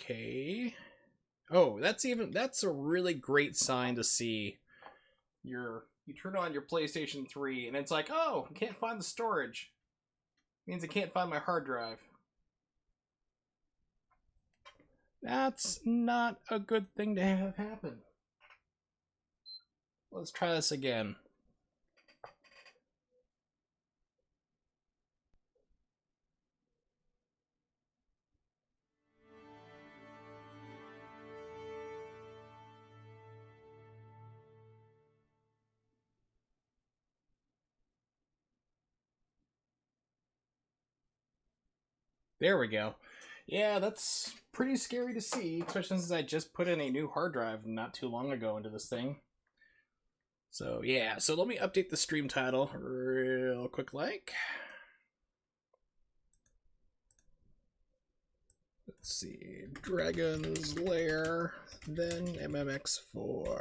Okay. Oh, that's a really great sign to see. You turn on your PlayStation 3 and it's like, oh, I can't find the storage. Means I can't find my hard drive. That's not a good thing to have happen. Let's try this again. There we go. Yeah, that's pretty scary to see, especially since I just put in a new hard drive not too long ago into this thing. So yeah, so let me update the stream title real quick like. Let's see, Dragon's Lair, then MMX4.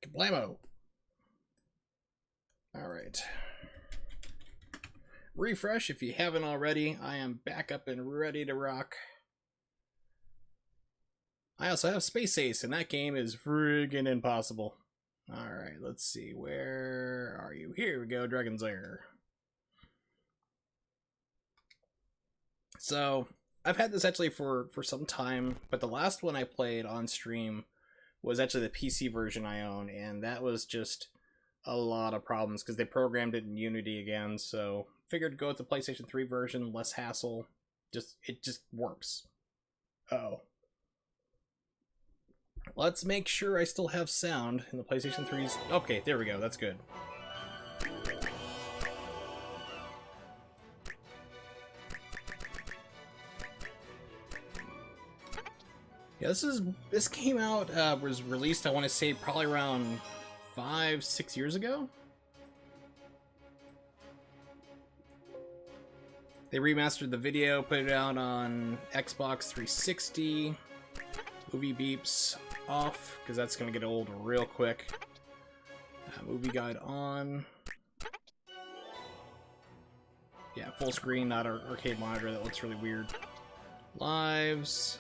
Kablamo! Alright. Refresh if you haven't already. I am back up and ready to rock. I also have Space Ace, and that game is friggin' impossible. Alright, let's see. Where are you? Here we go, Dragon's Lair. So, I've had this actually for some time, but the last one I played on stream was actually the PC version I own, and that was just a lot of problems because they programmed it in Unity again, so figured to go with the PlayStation 3 version, less hassle. It just works. Uh-oh. Let's make sure I still have sound in the PlayStation 3's... Okay, there we go, that's good. Yeah, this came out, was released, I want to say, probably around 5-6 years ago? They remastered the video, put it out on Xbox 360. Movie beeps off, because that's going to get old real quick. Movie guide on. Yeah, full screen, not an arcade monitor. That looks really weird. Lives.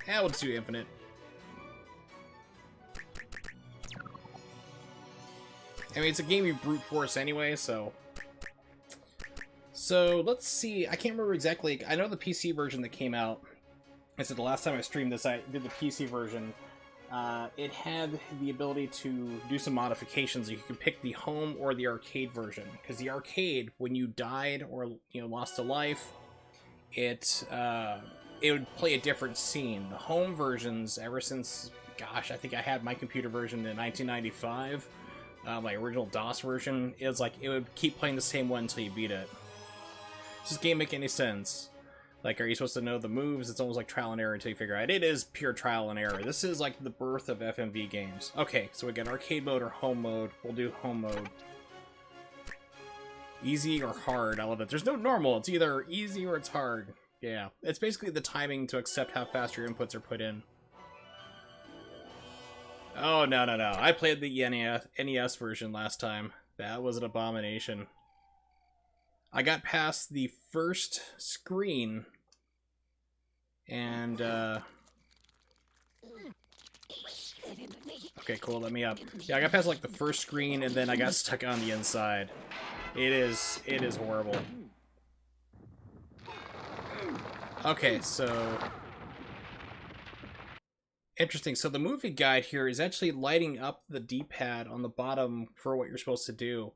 Yeah, we'll just do infinite. I mean, it's a game you brute force anyway, so... So, let's see. I can't remember exactly. I know the PC version that came out. I said the last time I streamed this, I did the PC version. It had the ability to do some modifications. You could pick the home or the arcade version. Because the arcade, when you died or lost a life, it would play a different scene. The home versions, ever since, gosh, I think I had my computer version in 1995, my original DOS version, it was like it would keep playing the same one until you beat it. Does this game make any sense? Like, are you supposed to know the moves? It's almost like trial and error until you figure out. It is pure trial and error. This is like the birth of FMV games. Okay, so we got arcade mode or home mode. We'll do home mode. Easy or hard. I love it. There's no normal. It's either easy or it's hard. Yeah, it's basically the timing to accept how fast your inputs are put in. Oh, no. I played the NES version last time. That was an abomination. I got past the first screen, and, okay, cool, let me up. Yeah, I got past, like, the first screen, and then I got stuck on the inside. It is horrible. Okay, so... Interesting, so the movie guide here is actually lighting up the D-pad on the bottom for what you're supposed to do.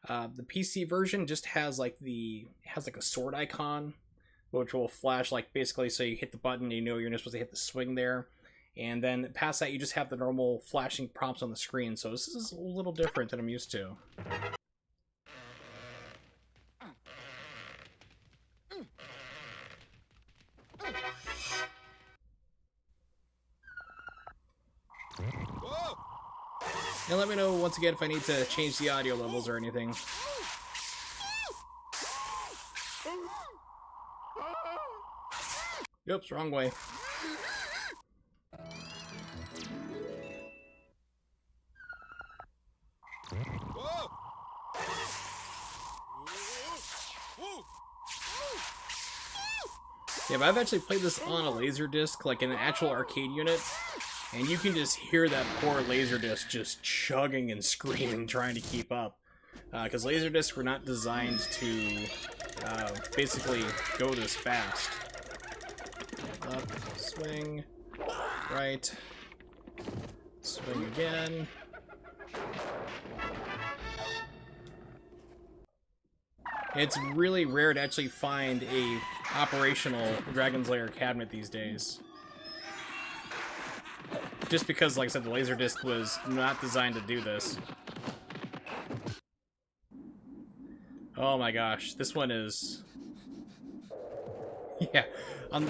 The PC version just has like a sword icon, which will flash like basically so you hit the button, you know you're not supposed to hit the swing there, and then past that you just have the normal flashing prompts on the screen. So this is a little different than I'm used to. And let me know once again if I need to change the audio levels or anything. Oops, wrong way. Yeah, but I've actually played this on a Laserdisc, like in an actual arcade unit, and you can just hear that poor Laserdisc just chugging and screaming, trying to keep up. Because Laserdiscs were not designed to basically go this fast. Up, swing, right, swing again. It's really rare to actually find a operational Dragon's Lair cabinet these days. Just because, like I said, the Laserdisc was not designed to do this. Oh my gosh, this one is... Yeah, on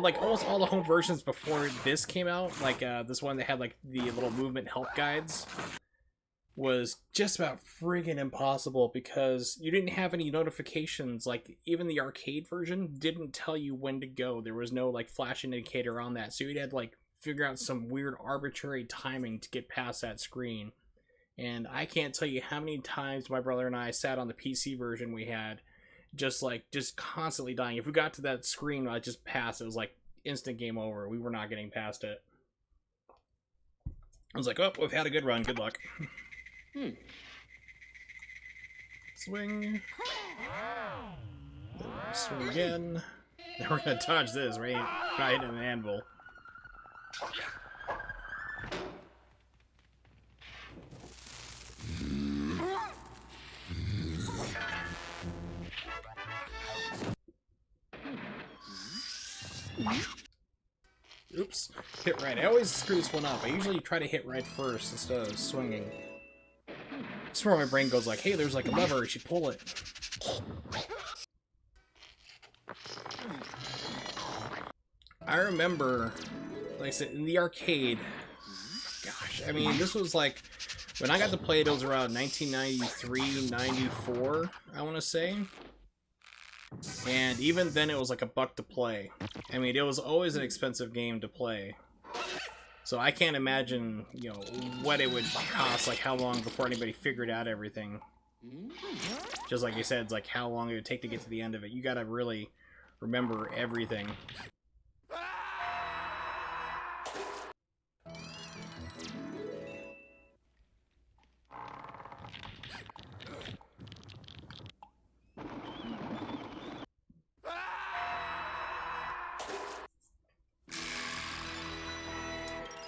like almost all the home versions before this came out, like this one that had like the little movement help guides, was just about friggin' impossible because you didn't have any notifications. Like, even the arcade version didn't tell you when to go. There was no, like, flash indicator on that. So you'd have to, like, figure out some weird arbitrary timing to get past that screen. And I can't tell you how many times my brother and I sat on the PC version we had, just constantly dying. If we got to that screen, I just passed. It was, like, instant game over. We were not getting past it. I was like, oh, we've had a good run. Good luck. Swing. Swing again. Now we're gonna dodge this, right? Not hitting an anvil. Oops. Hit right. I always screw this one up. I usually try to hit right first instead of swinging. That's where my brain goes like, hey, there's like a lever, you should pull it. I remember, like I said, in the arcade, gosh, I mean, this was like, when I got to play it, it was around 1993, 94, I want to say. And even then, it was like $1 to play. I mean, it was always an expensive game to play. So I can't imagine, you know, what it would cost, like how long before anybody figured out everything. Just like you said, it's like how long it would take to get to the end of it. You gotta really remember everything.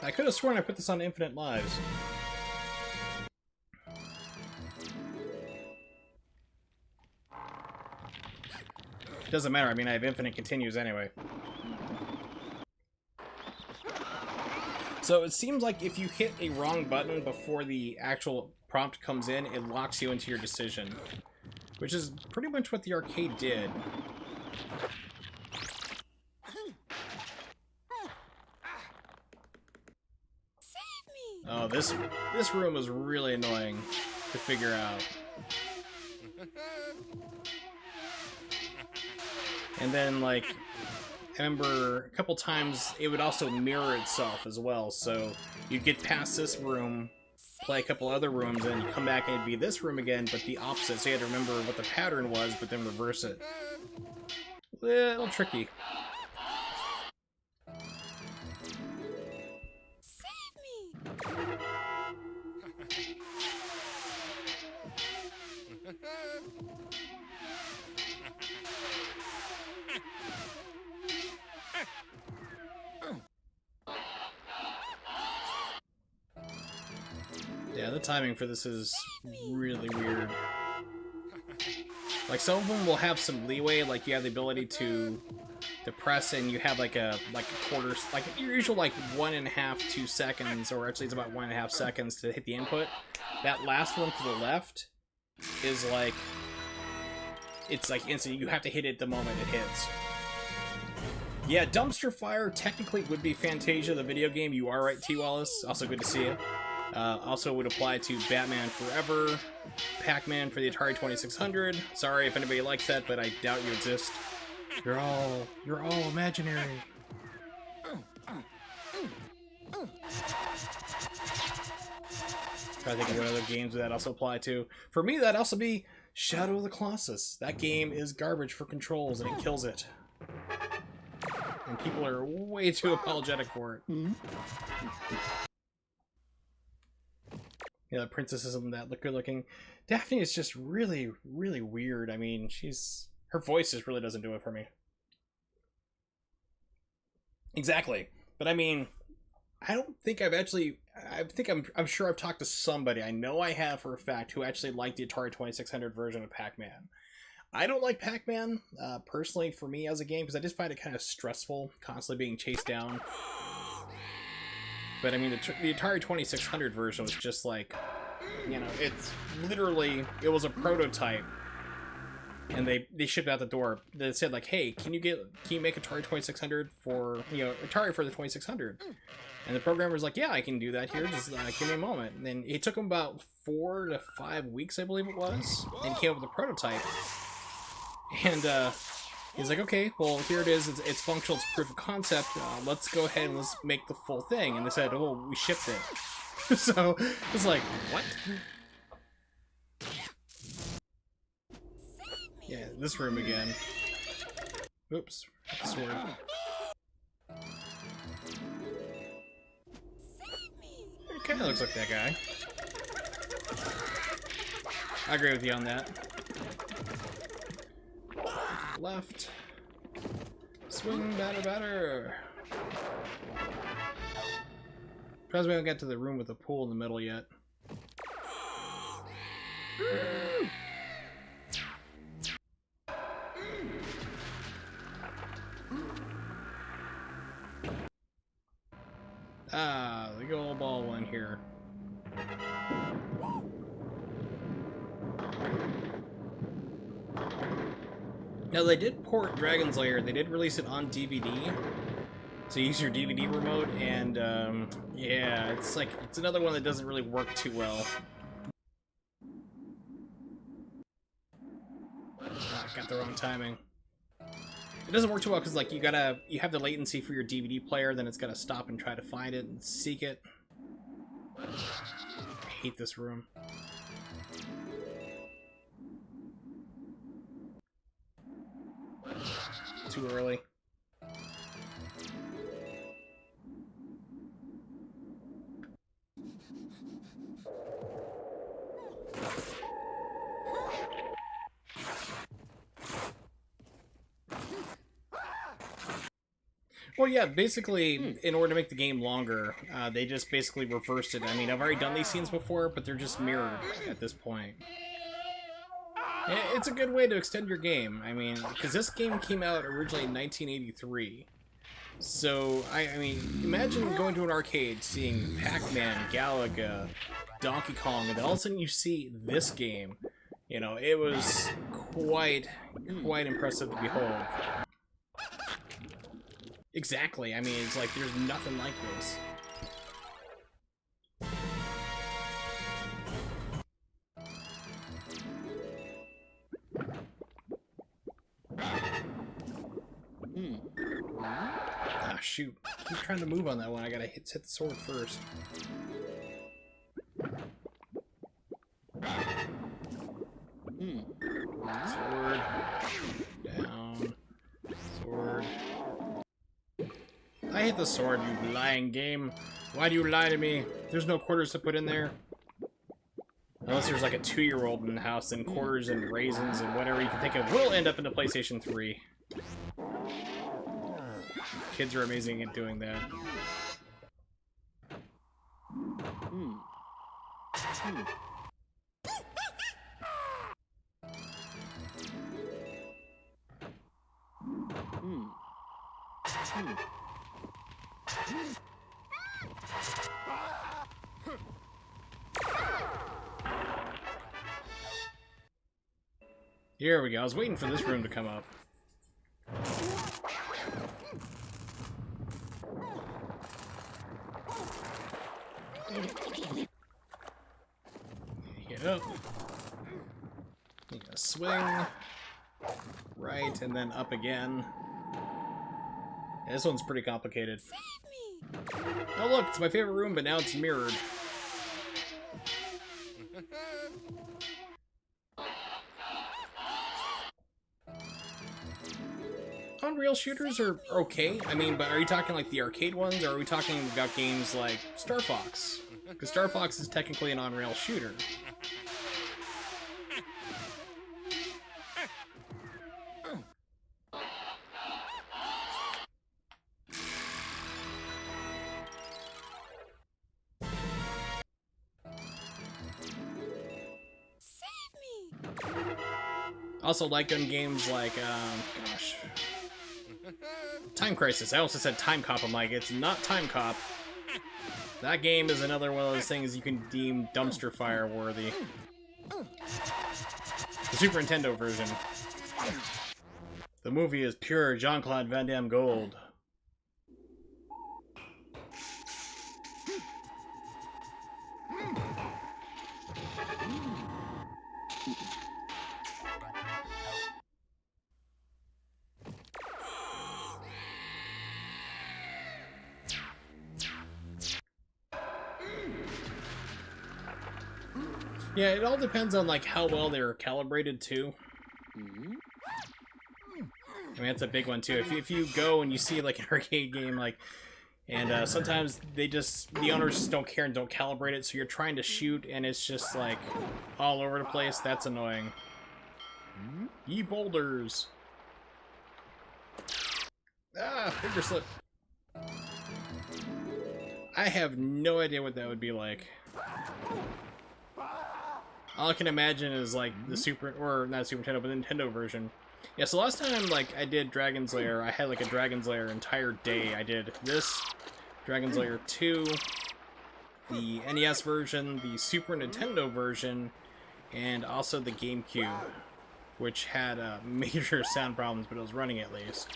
I could have sworn I put this on Infinite Lives. Doesn't matter, I mean I have infinite continues anyway. So it seems like if you hit a wrong button before the actual prompt comes in, it locks you into your decision. Which is pretty much what the arcade did. Oh, this room is really annoying to figure out. And then, like, I remember a couple times it would also mirror itself as well. So you'd get past this room, play a couple other rooms, and you come back and it'd be this room again, but the opposite. So you had to remember what the pattern was, but then reverse it. A little tricky. Yeah, the timing for this is really weird. Like, some of them will have some leeway, like you have the ability to press and you have like a quarter, like your usual like 1.5 to 2 seconds, or actually it's about 1.5 seconds to hit the input. That last one to the left is like, it's like instant. You have to hit it the moment it hits. Yeah, Dumpster Fire technically would be Fantasia, the video game. You are right, T. Wallace. Also good to see you. Also would apply to Batman Forever, Pac-Man for the Atari 2600. Sorry if anybody likes that, but I doubt you exist. You're all imaginary. Trying to think of what other games would that also apply to. For me, that'd also be Shadow of the Colossus. That game is garbage for controls, and it kills it. And people are way too apologetic for it. Yeah, the princess isn't that good looking. Daphne is just really, really weird. I mean, her voice just really doesn't do it for me. Exactly. But I mean, I don't think I'm sure I've talked to somebody, I know I have for a fact, who actually liked the Atari 2600 version of Pac-Man. I don't like Pac-Man, personally, for me as a game, because I just find it kind of stressful, constantly being chased down. But I mean, the Atari 2600 version was just like, you know, it's literally, it was a prototype. And they shipped out the door. They said like, "Hey, can you make Atari 2600 for, you know, Atari for the 2600?" And the programmer's like, "Yeah, I can do that here. Just give me a moment." And then it took him about 4 to 5 weeks, I believe it was, and he came up with a prototype. And he's like, "Okay, well, here it is. It's functional. It's proof of concept. Let's go ahead and let's make the full thing." And they said, "Oh, we shipped it." So it's like, what? Yeah, this room again. Oops, sword. It kind of looks like that guy. I agree with you on that. Left. Swing, batter. Surprised we haven't got to the room with the pool in the middle yet. Ah, the gold ball one here. Now, they did port Dragon's Lair. They did release it on DVD. So you use your DVD remote, and yeah, it's another one that doesn't really work too well. Got the wrong timing. It doesn't work too well because, like, you have the latency for your DVD player, then it's gotta stop and try to find it and seek it. I hate this room. Too early. Well, yeah, basically, in order to make the game longer, they just basically reversed it. I mean, I've already done these scenes before, but they're just mirrored at this point. It's a good way to extend your game. I mean, because this game came out originally in 1983. So, I mean, imagine going to an arcade, seeing Pac-Man, Galaga, Donkey Kong, and then all of a sudden you see this game. You know, it was quite impressive to behold. Exactly. I mean, it's like there's nothing like this. Ah, shoot. Keep trying to move on that one. I gotta hit the sword first. Sword. Down. Sword. I hate the sword, you lying game. Why do you lie to me? There's no quarters to put in there. Unless there's like a 2-year-old in the house, and quarters and raisins and whatever you can think of will end up in the PlayStation 3. Kids are amazing at doing that. Here we go. I was waiting for this room to come up. Get up. You gotta swing. Right, and then up again. Yeah, this one's pretty complicated. Oh look, it's my favorite room, but now it's mirrored. rail shooters are okay. I mean, but are you talking like the arcade ones, or are we talking about games like Star Fox? Because Star Fox is technically an on-rail shooter. Also, like gun games like, gosh, Time Crisis. I also said Time Cop. I'm like, it's not Time Cop. That game is another one of those things you can deem dumpster fire worthy. The Super Nintendo version. The movie is pure Jean-Claude Van Damme gold. Yeah, it all depends on like how well they're calibrated too. I mean, that's a big one too. If you go and you see like an arcade game, like, and sometimes the owners just don't care and don't calibrate it, so you're trying to shoot and it's just like all over the place. That's annoying. Ye boulders. Ah, finger slip. I have no idea what that would be like. All I can imagine is like the not Super Nintendo, but Nintendo version. Yeah, so last time like I did Dragon's Lair, I had like a Dragon's Lair entire day. I did this, Dragon's Lair 2, the NES version, the Super Nintendo version, and also the GameCube, which had major sound problems, but it was running at least.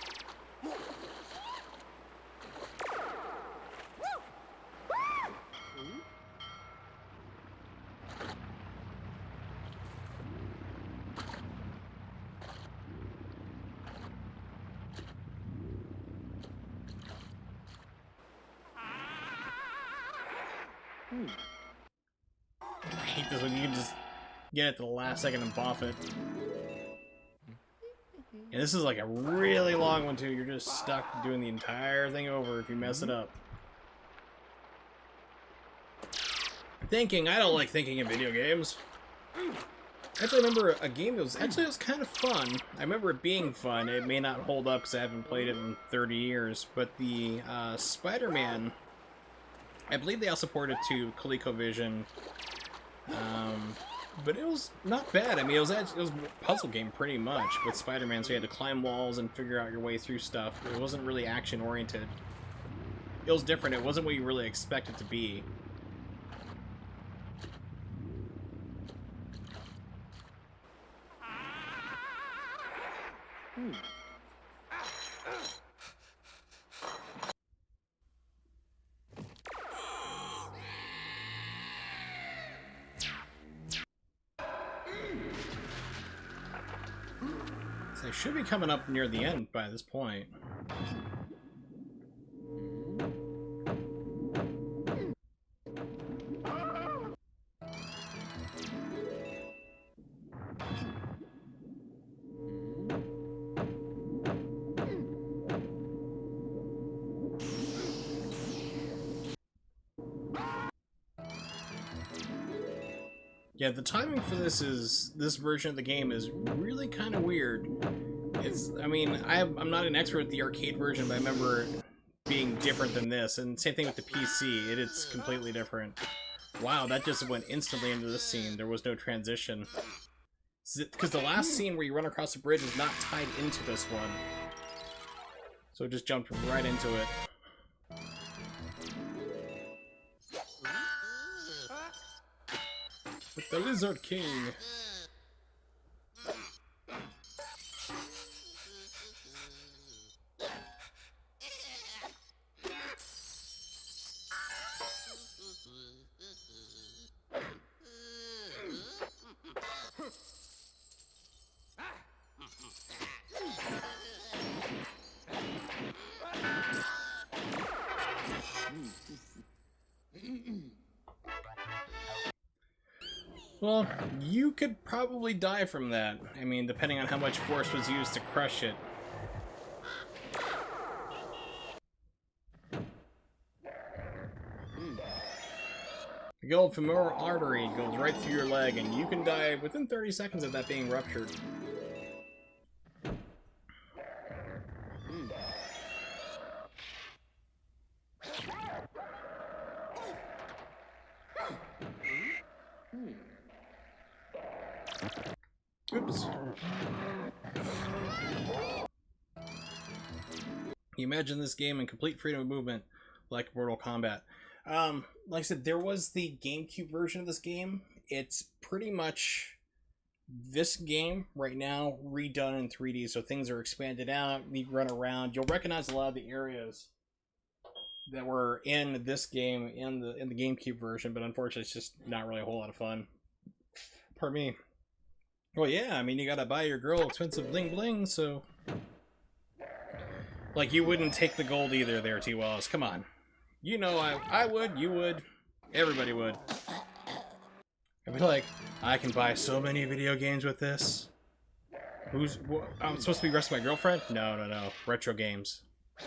I hate this when you can just get it to the last second and boff it. And this is like a really long one too. You're just stuck doing the entire thing over if you mess it up. Thinking, I don't like thinking in video games. I actually remember a game that was kind of fun. I remember it being fun. It may not hold up because I haven't played it in 30 years, but the Spider-Man, I believe they also ported to ColecoVision, but it was not bad. I mean, it was a puzzle game pretty much with Spider-Man, so you had to climb walls and figure out your way through stuff. It wasn't really action-oriented. It was different. It wasn't what you really expect it to be. So they should be coming up near the end by this point. Yeah, the timing for this version of the game is really kind of weird. I mean, I'm not an expert at the arcade version, but I remember it being different than this, and same thing with the PC, it's completely different. Wow, that just went instantly into this scene. There was no transition. Because the last scene where you run across the bridge is not tied into this one. So it just jumped right into it. The Lizard King. Well, you could probably die from that. I mean, depending on how much force was used to crush it. The old femoral artery goes right through your leg, and you can die within 30 seconds of that being ruptured. Oops. You imagine this game in complete freedom of movement, like Mortal Kombat. Like I said, there was the GameCube version of this game. It's pretty much this game right now redone in 3D, so things are expanded out. You run around. You'll recognize a lot of the areas that were in this game in the GameCube version, but unfortunately, it's just not really a whole lot of fun. Pardon me. Well, yeah, I mean, you gotta buy your girl expensive bling bling, so... Like, you wouldn't take the gold either there, T-Wallace. Come on. You know I would, you would, everybody would. I'd be like, I can buy so many video games with this. I'm supposed to be resting my girlfriend? No, no, no. Retro games. I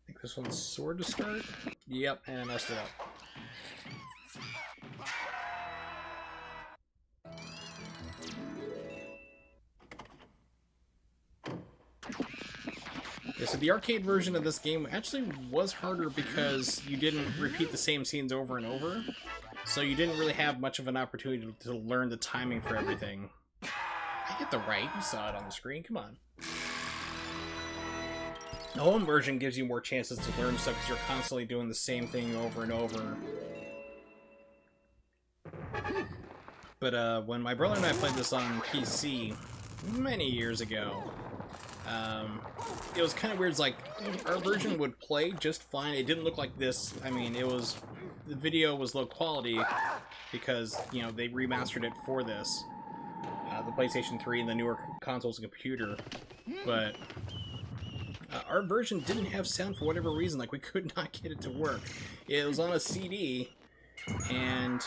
think this one's sword to start? Yep, and I messed it up. Yeah, so the arcade version of this game actually was harder because you didn't repeat the same scenes over and over. So you didn't really have much of an opportunity to learn the timing for everything. I get the right, you saw it on the screen, come on. The home version gives you more chances to learn stuff because you're constantly doing the same thing over and over. But when my brother and I played this on PC many years ago, it was kind of weird. It's like, our version would play just fine. It didn't look like this. I mean, the video was low quality because, you know, they remastered it for this. The PlayStation 3 and the newer consoles and computer. But our version didn't have sound for whatever reason. Like, we could not get it to work. It was on a CD, and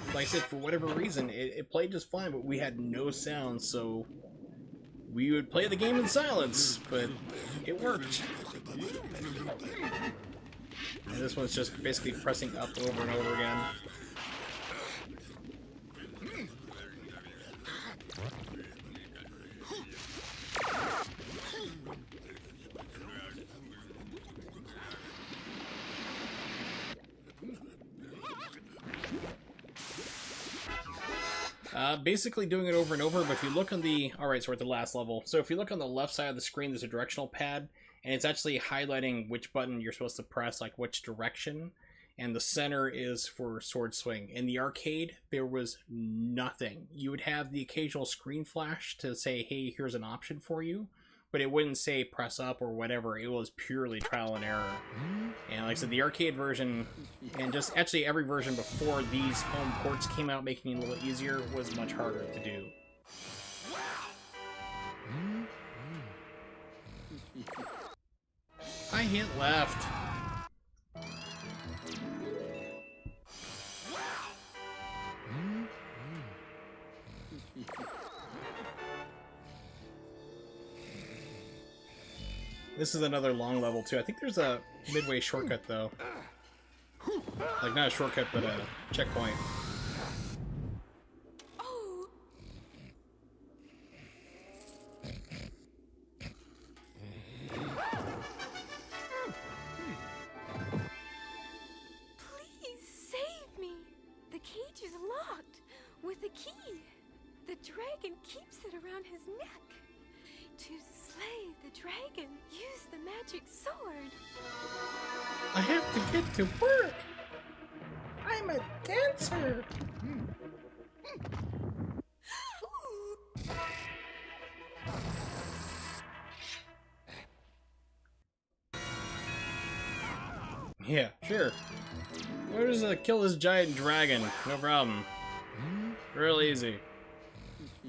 like I said, for whatever reason, it played just fine, but we had no sound, so we would play the game in silence, but it worked. And this one's just basically pressing up over and over again. Basically doing it over and over, but if you look on the... Alright, so we're at the last level. So if you look on the left side of the screen, there's a directional pad, and it's actually highlighting which button you're supposed to press, like which direction, and the center is for sword swing. In the arcade, there was nothing. You would have the occasional screen flash to say, hey, here's an option for you, but it wouldn't say press up or whatever. It was purely trial and error. And like I said, the arcade version, and just actually every version before these home ports came out, making it a little easier, was much harder to do. I hit left. This is another long level too. I think there's a midway shortcut though. Like, not a shortcut, but a checkpoint. Please save me. The cage is locked with a key. The dragon keeps it around his neck. To slay the dragon, use the magic sword. I have to get to work. I'm a dancer. Yeah, sure. We'll just kill this giant dragon. No problem. Real easy.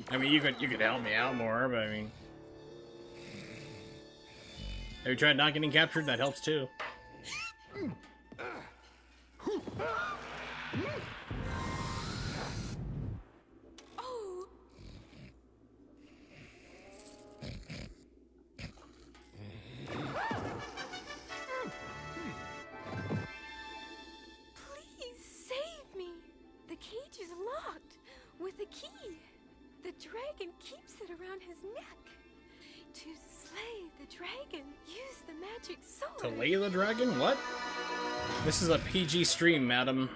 I mean, you could help me out more, but I mean, have you tried not getting captured? That helps too. Oh, dragon keeps it around his neck. To slay the dragon, use the magic sword. To lay the dragon? What? This is a PG stream, madam.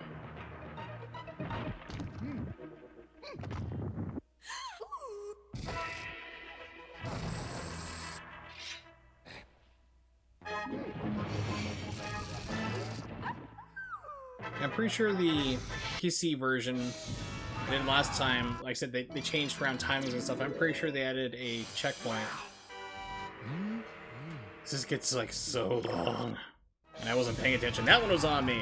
I'm pretty sure the PC version did last time, like I said, they changed around timings and stuff. I'm pretty sure they added a checkpoint. This gets like so long. And I wasn't paying attention. That one was on me.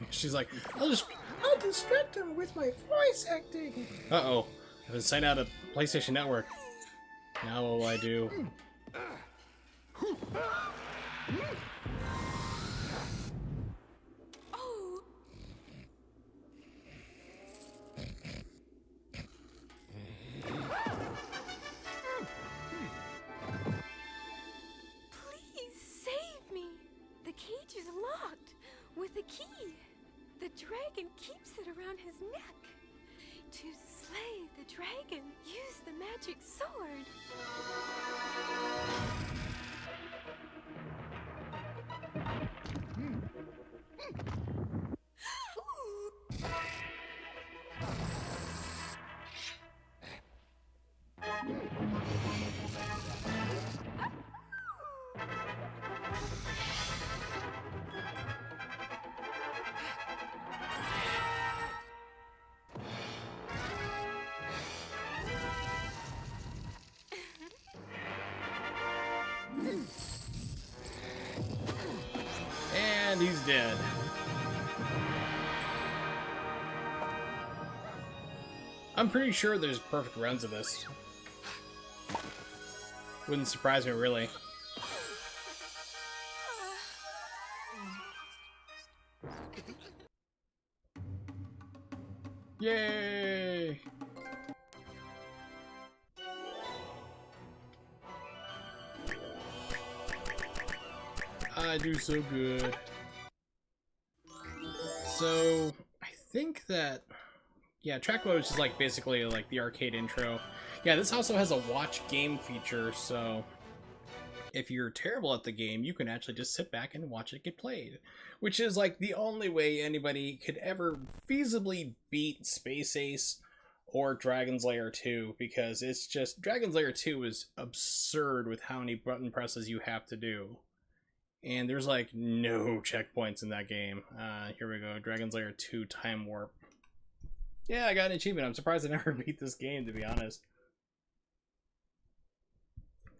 She's like, I'll distract him with my voice acting. Uh-oh. I've been signed out of PlayStation Network. Now what will I do? Oh. Please save me. The cage is locked with a key. The dragon keeps it around his neck. To slay the dragon, use the magic sword. And he's dead. I'm pretty sure there's perfect runs of this. Wouldn't surprise me, really. Yay! I do so good. So, I think that... yeah, track mode is just like basically like the arcade intro. Yeah, this also has a watch game feature, so if you're terrible at the game, you can actually just sit back and watch it get played. Which is like the only way anybody could ever feasibly beat Space Ace or Dragon's Lair 2, because it's just... Dragon's Lair 2 is absurd with how many button presses you have to do. And there's like no checkpoints in that game. Here we go, Dragon's Lair 2 Time Warp. Yeah, I got an achievement. I'm surprised I never beat this game, to be honest.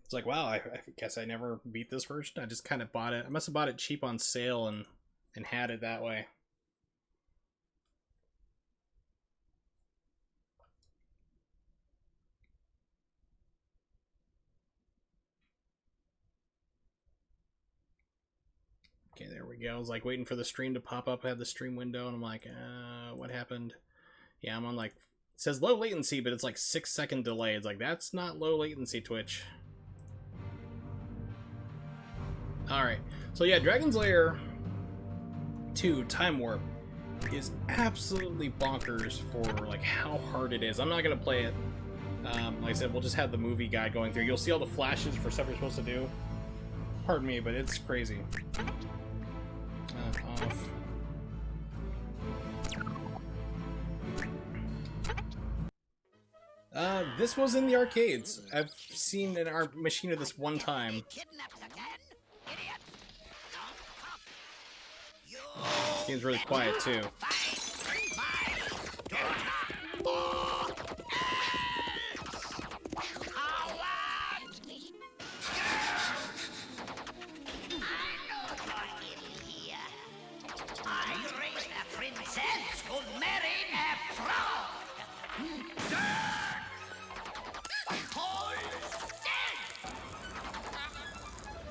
It's like, wow, I guess I never beat this version. I just kind of bought it. I must have bought it cheap on sale and had it that way. Okay, there we go. I was like waiting for the stream to pop up. I had the stream window, and I'm like, what happened? Yeah, I'm on like, it says low latency, but it's like 6-second delay. It's like, that's not low latency, Twitch. Alright, so yeah, Dragon's Lair 2 Time Warp is absolutely bonkers for like how hard it is. I'm not going to play it. Like I said, we'll just have the movie guide going through. You'll see all the flashes for stuff you're supposed to do. Pardon me, but it's crazy. Off. This was in the arcades. I've seen an machine of this one time. This game's really quiet too.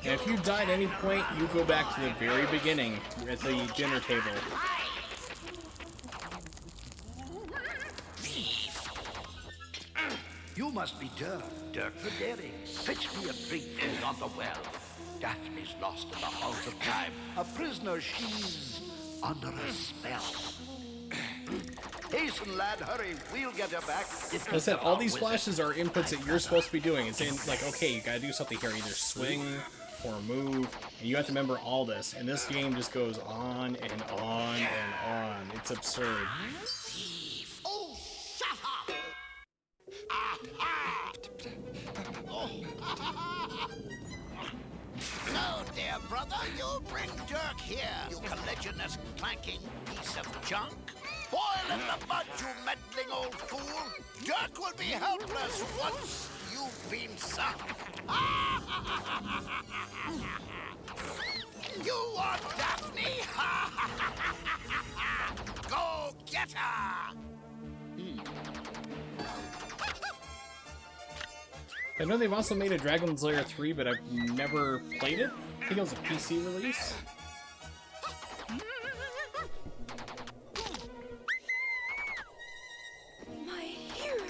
And if you die at any point, you go back to the very beginning at the dinner table. You must be Dirk the Daring. Fetch me a drink from yonder well. Daphne's lost in the halls of time. A prisoner, she's under a spell. Hasten, lad, hurry. We'll get her back. Like I said, all these flashes are inputs that you're supposed to be doing. It's saying, like, okay, you gotta do something here. Either swing or move. And you have to remember all this. And this game just goes on and on and on. It's absurd. Oh, shut up! So, dear brother, you bring Dirk here, you colliginous, clanking piece of junk. Boil in the mud, you meddling old fool. Dirk will be helpless once you've been sunk. You are Daphne? Go get her! I know they've also made a Dragon's Lair 3, but I've never played it. I think it was a PC release. My hero.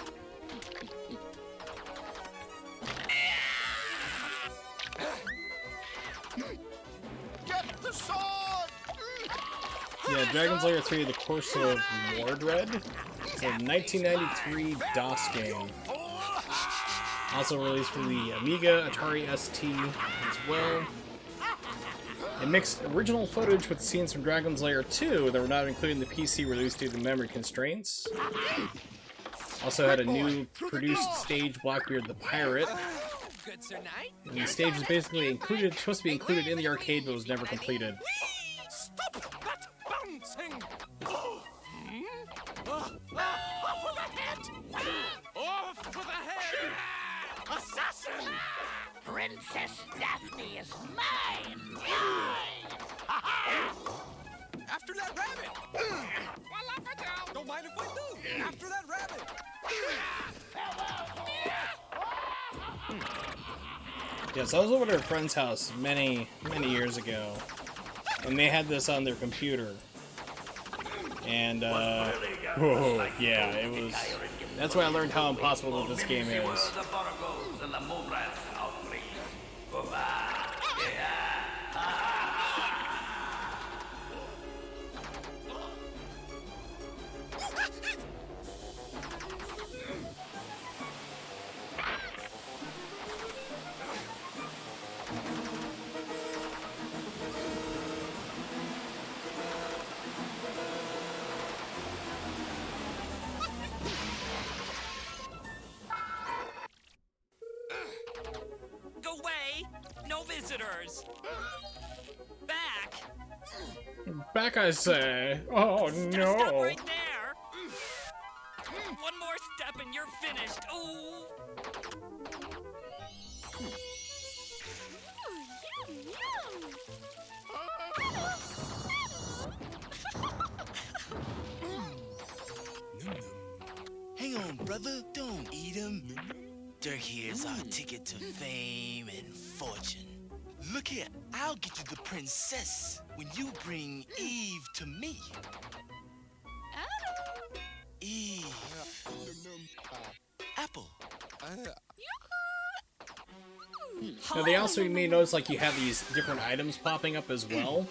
Get the sword! Yeah, Dragon's Lair 3, The Course of Mordred. It's a 1993 DOS game. Also released for the Amiga, Atari ST as well. It mixed original footage with scenes from Dragon's Lair 2 that were not included in the PC release due to memory constraints. Also had a new produced stage, Blackbeard the Pirate. And the stage was basically supposed to be included in the arcade, but was never completed. Stop that bouncing! Off for the head! Assassin! Princess Daphne is mine! After that rabbit! Don't mind if I do! After that rabbit! Yes, I was over at a friend's house many years ago, and they had this on their computer. And, whoa, yeah, it was... That's why I learned how impossible this game is. Go away! No visitors! Back! Back, I say. Oh, Stop no. right there! One more step and you're finished! Ooh! Hang on, brother. Don't eat him. Dirk here's our ticket to fame and fortune. Look here, I'll get you the princess when you bring Eve to me. Eve. Apple. Now, they also may notice, like, you have these different items popping up as well.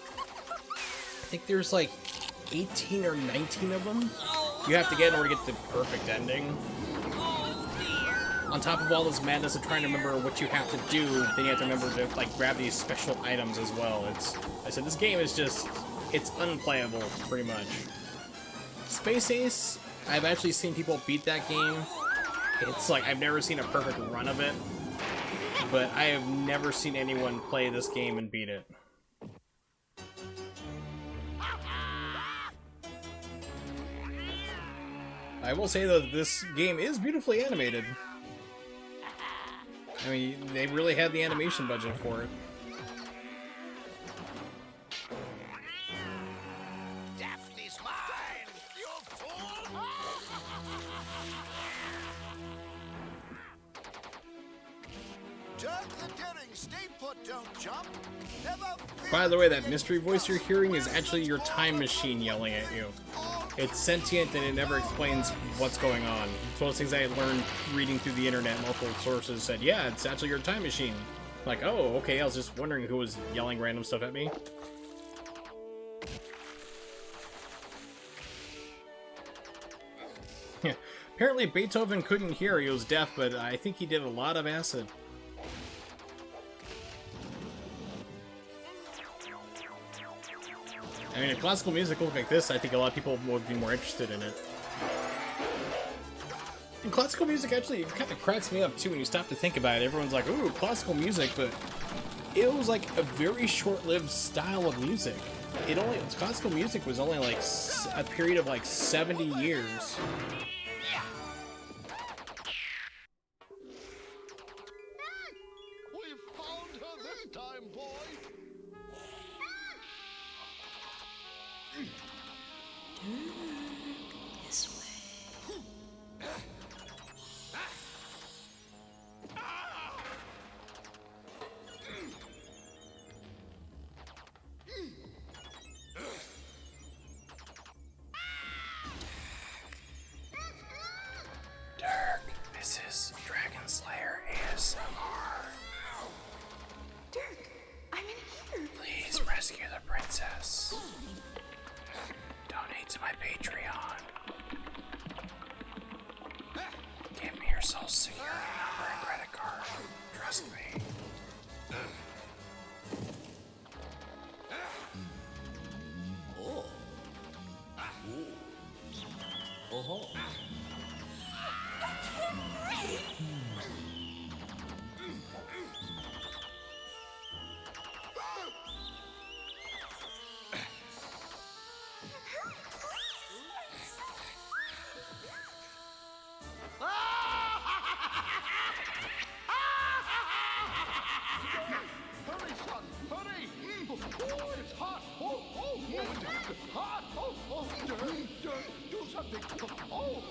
I think there's, like, 18 or 19 of them you have to get in order to get the perfect ending. On top of all this madness of trying to remember what you have to do, then you have to remember to, like, grab these special items as well. I said, this game is just, it's unplayable, pretty much. Space Ace, I've actually seen people beat that game. It's like, I've never seen a perfect run of it, but I have never seen anyone play this game and beat it. I will say, though, this game is beautifully animated. I mean, they really had the animation budget for it. Daphne's mine! You fool! Dirk the Daring, stay put, don't jump. Never By the way, that mystery voice you're hearing is actually your time machine yelling at you. It's sentient and it never explains what's going on. It's one of those things I learned reading through the internet. Multiple sources said, yeah, it's actually your time machine. Like, oh, okay, I was just wondering who was yelling random stuff at me. Yeah. Apparently Beethoven couldn't hear, he was deaf, but I think he did a lot of acid. I mean, if classical music looked like this, I think a lot of people would be more interested in it. And classical music actually kind of cracks me up too when you stop to think about it. Everyone's like, ooh, classical music, but it was like a very short-lived style of music. Classical music was only like a period of like 70 years. We found her this time, boy. This way. Dirk, this is Dragon Slayer ASMR. Dirk, I'm in here. Please rescue the princess. Donate to my Patreon. Give me your social security number and credit card. Trust me. Hurry, son, hurry! Oh, it's hot! Oh, it's hot! Oh, Dirk, do something! Oh!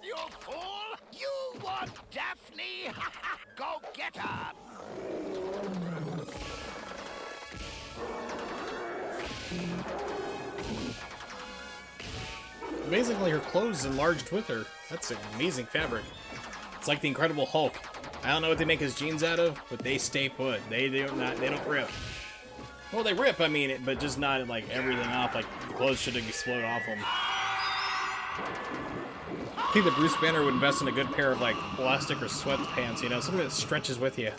You fool! You want Daphne? Go get her! Amazingly, her clothes enlarged with her. That's an amazing fabric. It's like the Incredible Hulk. I don't know what they make his jeans out of, but they stay put. They don't rip. Well, they rip, I mean, but just not like everything off. Like the clothes should explode off them. I think that Bruce Banner would invest in a good pair of like elastic or sweatpants, you know, something that stretches with you.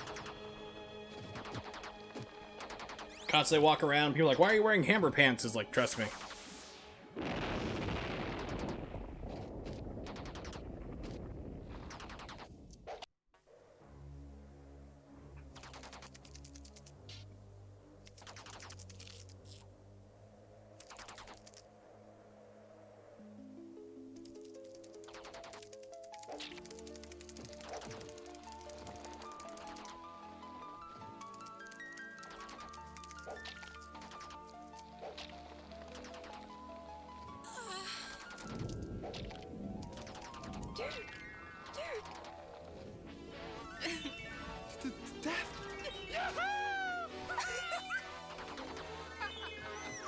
Constantly walk around, people are like, why are you wearing hammer pants? Is like, trust me.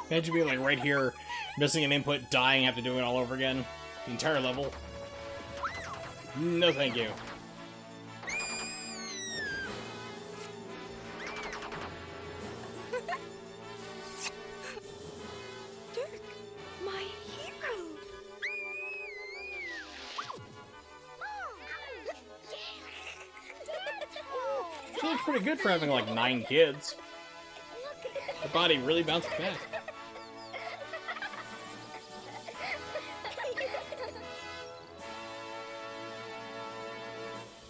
Imagine being like right here, missing an input, dying, have to do it all over again. The entire level. No thank you. Dirk, my hero. She looks pretty good for having like 9 kids. Her body really bounced back.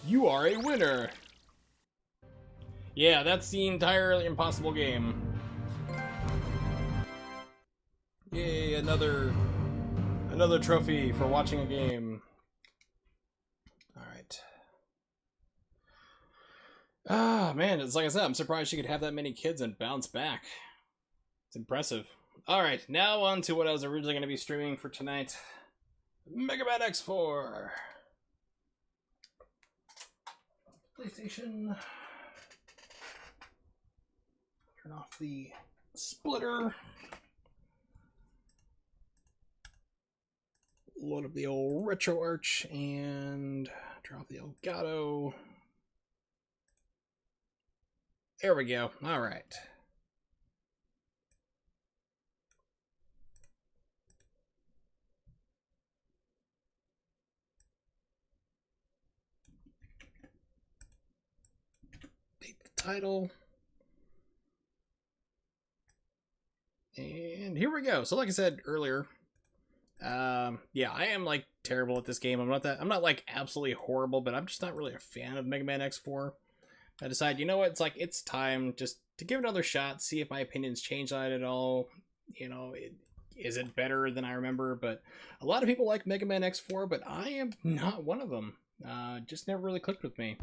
You are a winner! Yeah, that's the entire impossible game. Yay, another trophy for watching a game. Alright. Ah, man, it's like I said, I'm surprised she could have that many kids and bounce back. It's impressive. Alright, now on to what I was originally going to be streaming for tonight. Mega Man X4! PlayStation. Turn off the splitter. load up the old Retro Arch and drop the Elgato. There we go. All right. Date the title. And here we go. So like I said earlier, yeah, I am like terrible at this game. I'm not like absolutely horrible, but I'm just not really a fan of Mega Man X4. I decided, you know what, it's time just to give it another shot, see if my opinions change on it at all. You know, is it better than I remember? But a lot of people like Mega Man X4, but I am not one of them. Just never really clicked with me.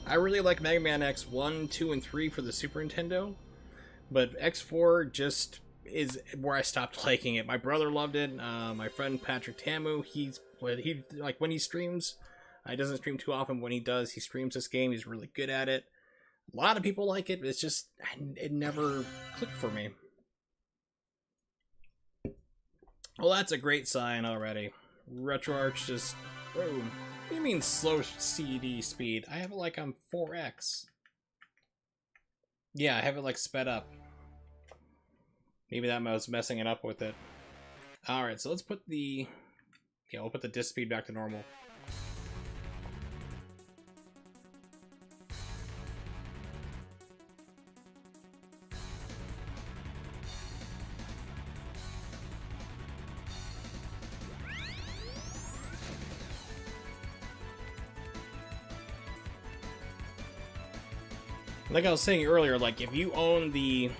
I really like Mega Man X1, 2, and 3 for the Super Nintendo, but X4 just is where I stopped liking it. My brother loved it. My friend Patrick Tamu, he like when he streams, he doesn't stream too often. When he does, he streams this game. He's really good at it. A lot of people like it, but it's just it never clicked for me. Well, that's a great sign already. RetroArch just boom. What do you mean slow CD speed? I have it like on 4x. Yeah, I have it like sped up. Maybe that was messing it up with it. Alright, so let's put the... Yeah, we'll put the disc speed back to normal. Like I was saying earlier, like if you own the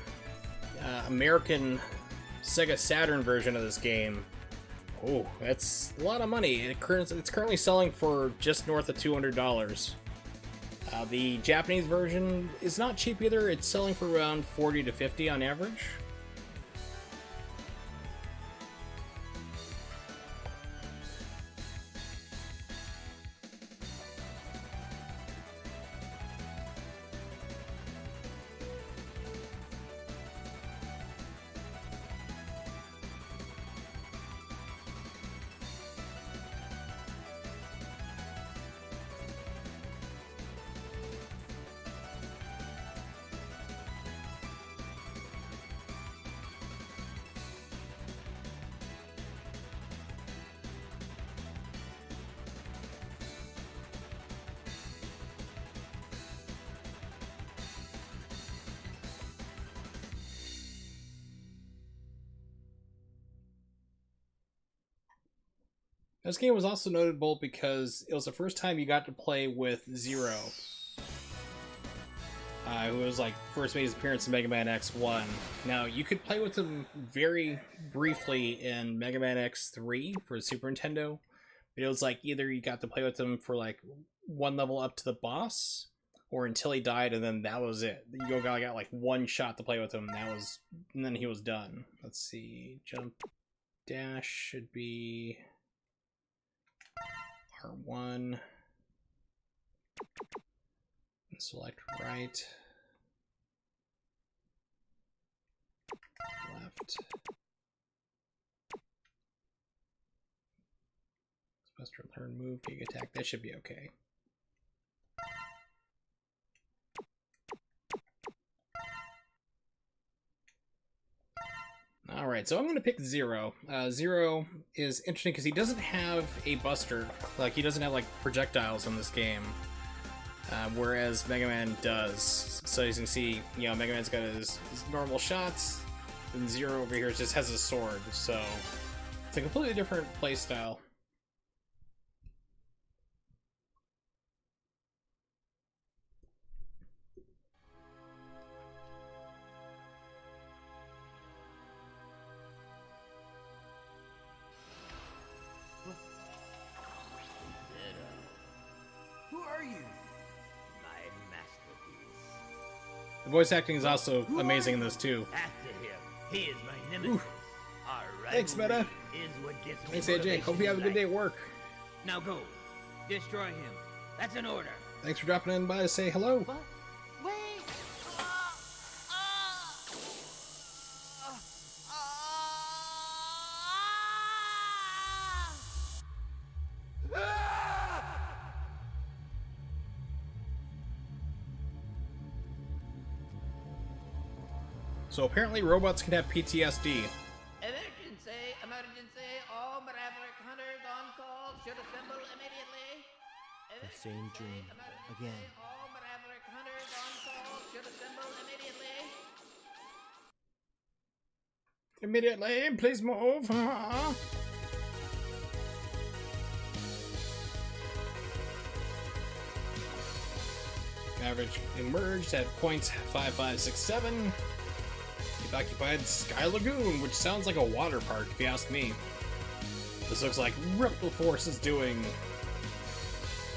American Sega Saturn version of this game, oh, that's a lot of money. It's currently selling for just north of $200. The Japanese version is not cheap either. It's selling for around $40 to $50 on average. This game was also notable because it was the first time you got to play with Zero, who was like first made his appearance in Mega Man X1. Now you could play with him very briefly in Mega Man X3 for Super Nintendo, but it was like either you got to play with him for like one level up to the boss, or until he died, and then that was it. You got like one shot to play with him, and then he was done. Let's see, jump dash should be R1, and select right, left, supposed to learn move, gig attack, that should be okay. Alright, so I'm going to pick Zero. Zero is interesting because he doesn't have a buster. Like, he doesn't have, like, projectiles in this game. Whereas Mega Man does. So as you can see, you know, Mega Man's got his normal shots, and Zero over here just has a sword. So it's a completely different playstyle. The voice acting is also amazing in this too. After him. He is my nemesis. Our Thanks, Meta. rivalry is what gets me Thanks, AJ. Hope you have a good day at work. Now go. Destroy him. That's an order. Thanks for dropping in by to say hello. Wait! So apparently robots can have PTSD. Emergency! Emergency! All Maverick hunters on call should assemble immediately. The same dream again. All Maverick hunters on call should assemble immediately. Immediately, please move. Average emerged at .5567. You've occupied Sky Lagoon, which sounds like a water park if you ask me. This looks like Reptile Force is doing.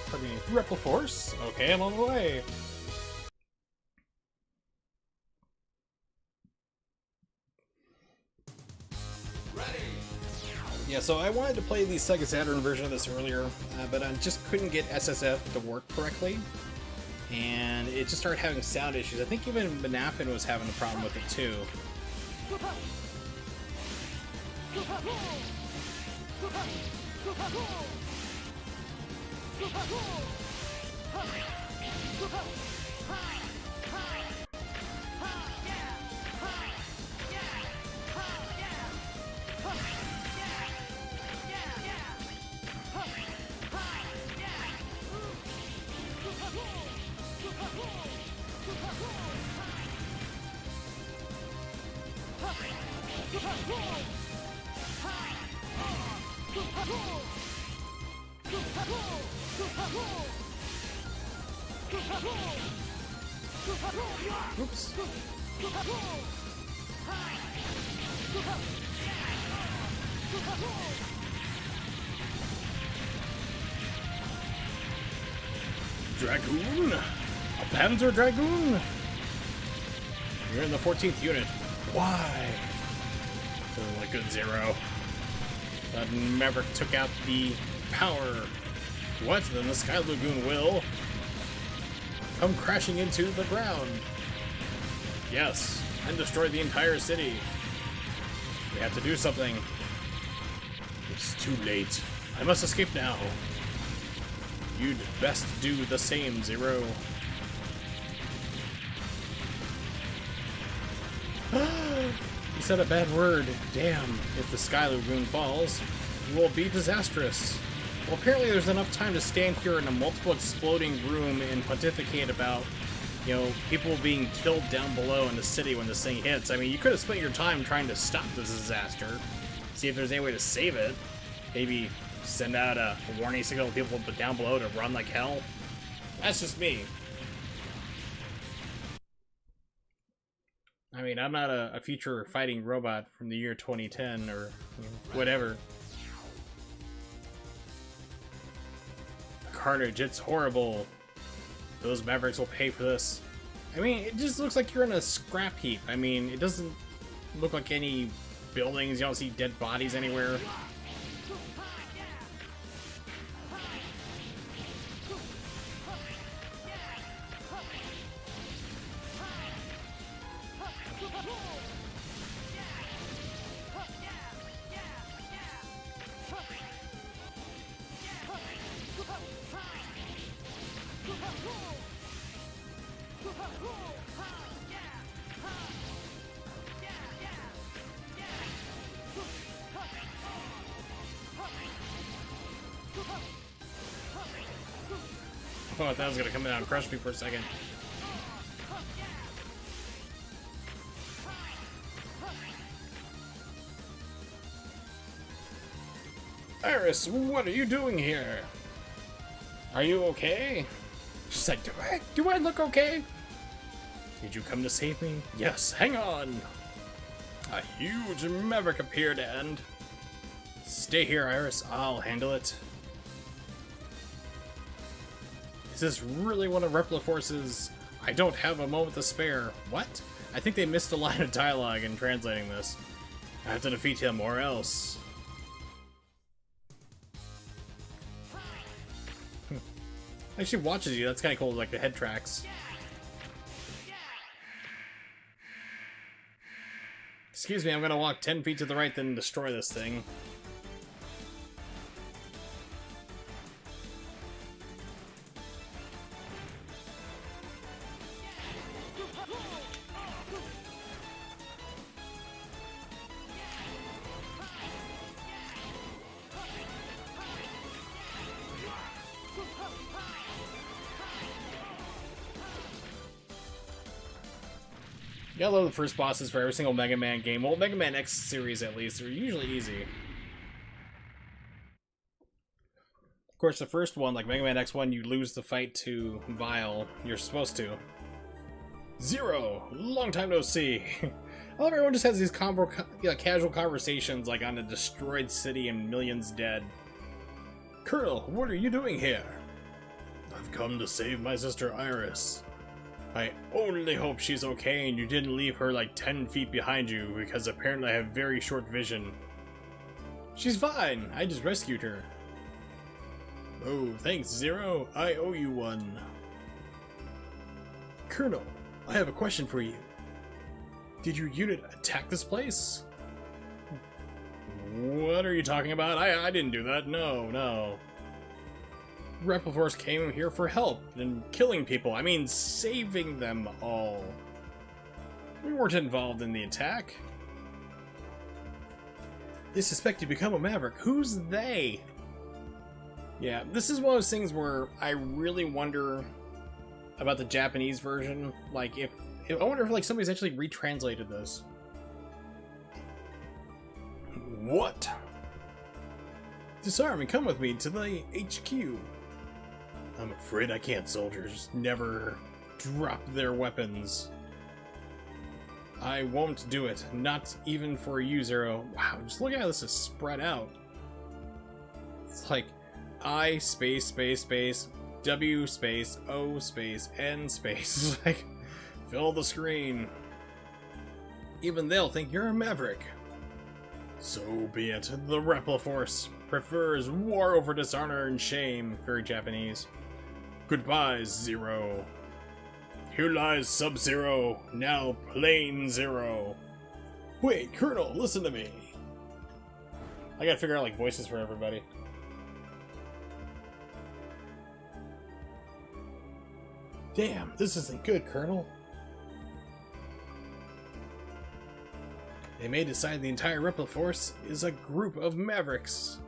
Pardon me, Reptile Force? Okay, I'm on the way. Yeah, so I wanted to play the Sega Saturn version of this earlier, but I just couldn't get SSF to work correctly. And it just started having sound issues. I think even Manafin was having a problem with it too. Oops. Dragoon? A Panzer Dragoon? You're in the 14th unit. Why? Feeling like good Zero. That Maverick took out the power. What? Then the Sky Lagoon will come crashing into the ground. Yes, and destroy the entire city. We have to do something. It's too late. I must escape now. You'd best do the same, Zero. You said a bad word. Damn, if the Sky Lagoon falls, it will be disastrous. Well, apparently there's enough time to stand here in a multiple exploding room and pontificate about, you know, people being killed down below in the city when this thing hits. I mean, you could have spent your time trying to stop this disaster. See if there's any way to save it. Maybe send out a warning signal to people down below to run like hell. That's just me. I mean, I'm not a future fighting robot from the year 2010 or whatever. The carnage, it's horrible. Those Mavericks will pay for this. I mean, it just looks like you're in a scrap heap. I mean, it doesn't look like any buildings. You don't see dead bodies anywhere. Oh, I thought it was gonna come down and crush me for a second. Iris, what are you doing here? Are you okay? She's like, do I look okay? Did you come to save me? Yes, hang on. A huge Maverick appeared and... Stay here, Iris. I'll handle it. Is this really one of Reptile Force's I don't have a moment to spare? What? I think they missed a line of dialogue in translating this. I have to defeat him or else. Actually watches you, that's kinda cool, like the head tracks. Excuse me, I'm gonna walk 10 feet to the right, then destroy this thing. You gotta love the first bosses for every single Mega Man game. Well, Mega Man X series at least, are usually easy. Of course, the first one, like Mega Man X1, you lose the fight to Vile. You're supposed to. Zero! Long time no see! I love everyone just has these casual conversations like on a destroyed city and millions dead. Colonel, what are you doing here? I've come to save my sister Iris. I only hope she's okay and you didn't leave her like 10 feet behind you, because apparently I have very short vision. She's fine, I just rescued her. Oh, thanks, Zero. I owe you one. Colonel, I have a question for you. Did your unit attack this place? What are you talking about? I didn't do that. No. Repliforce came here for help and killing people. I mean, saving them all. We weren't involved in the attack. They suspect you become a Maverick. Who's they? Yeah, this is one of those things where I really wonder about the Japanese version. Like, if I wonder if like somebody's actually retranslated this. What? Disarm and come with me to the HQ. I'm afraid I can't. Soldiers never drop their weapons. I won't do it. Not even for you, Zero. Wow, just look at how this is spread out. It's like I space W space O space N space. Like, fill the screen. Even they'll think you're a Maverick. So be it. The Repliforce prefers war over dishonor and shame. Very Japanese. Goodbye, Zero. Here lies Sub-Zero, now plain Zero. Wait, Colonel, listen to me. I gotta figure out like voices for everybody. Damn, this isn't good, Colonel. They may decide the entire Repliforce is a group of Mavericks.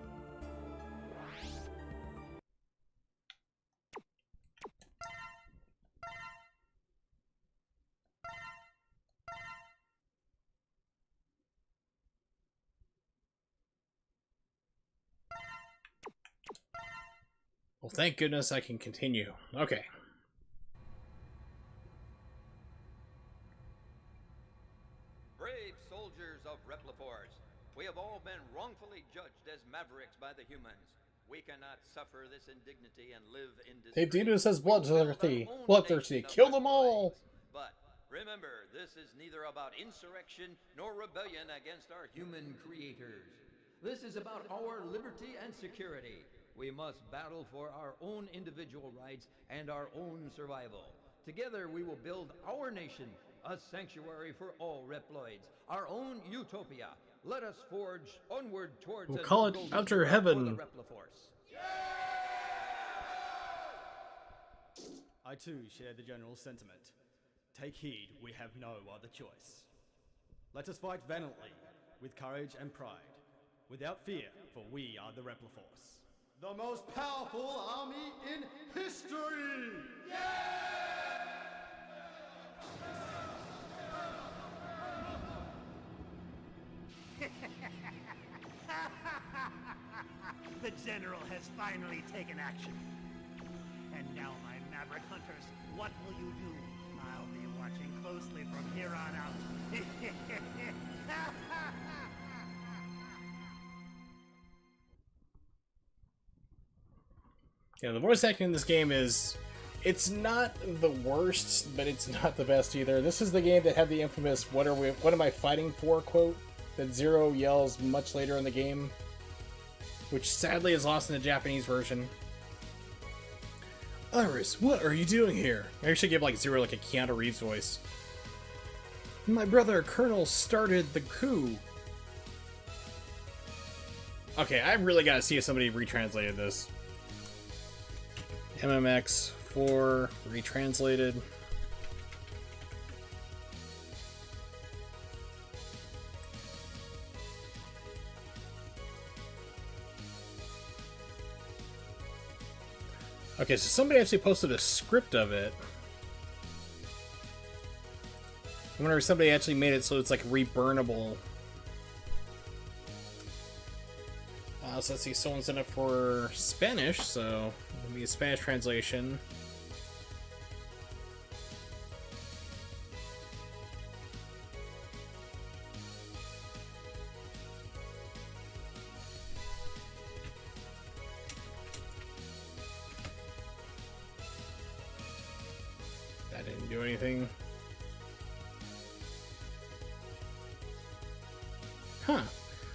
Well, thank goodness I can continue. Okay. Brave soldiers of Repliforce, we have all been wrongfully judged as mavericks by the humans. We cannot suffer this indignity and live in disgrace. They've deemed us as bloodthirsty. Kill them all! But remember, this is neither about insurrection nor rebellion against our human creators. This is about our liberty and security. We must battle for our own individual rights and our own survival. Together we will build our nation, a sanctuary for all Reploids, our own utopia. Let us forge onward towards we'll call it Outer Heaven. I too share the general sentiment. Take heed, we have no other choice. Let us fight valiantly, with courage and pride, without fear, for we are the Repliforce. The most powerful army in history! The General has finally taken action. And now, my Maverick Hunters, what will you do? I'll be watching closely from here on out. Yeah, the voice acting in this game is... It's not the worst, but it's not the best either. This is the game that had the infamous what am I fighting for quote that Zero yells much later in the game, which sadly is lost in the Japanese version. Iris, what are you doing here? I should give like Zero like a Keanu Reeves voice. My brother Colonel started the coup. Okay, I really gotta see if somebody retranslated this. MMX4 retranslated. Okay, so somebody actually posted a script of it. I wonder if somebody actually made it so it's like reburnable. So let's see, someone's in it for Spanish, so it'll be a Spanish translation. That didn't do anything. Huh.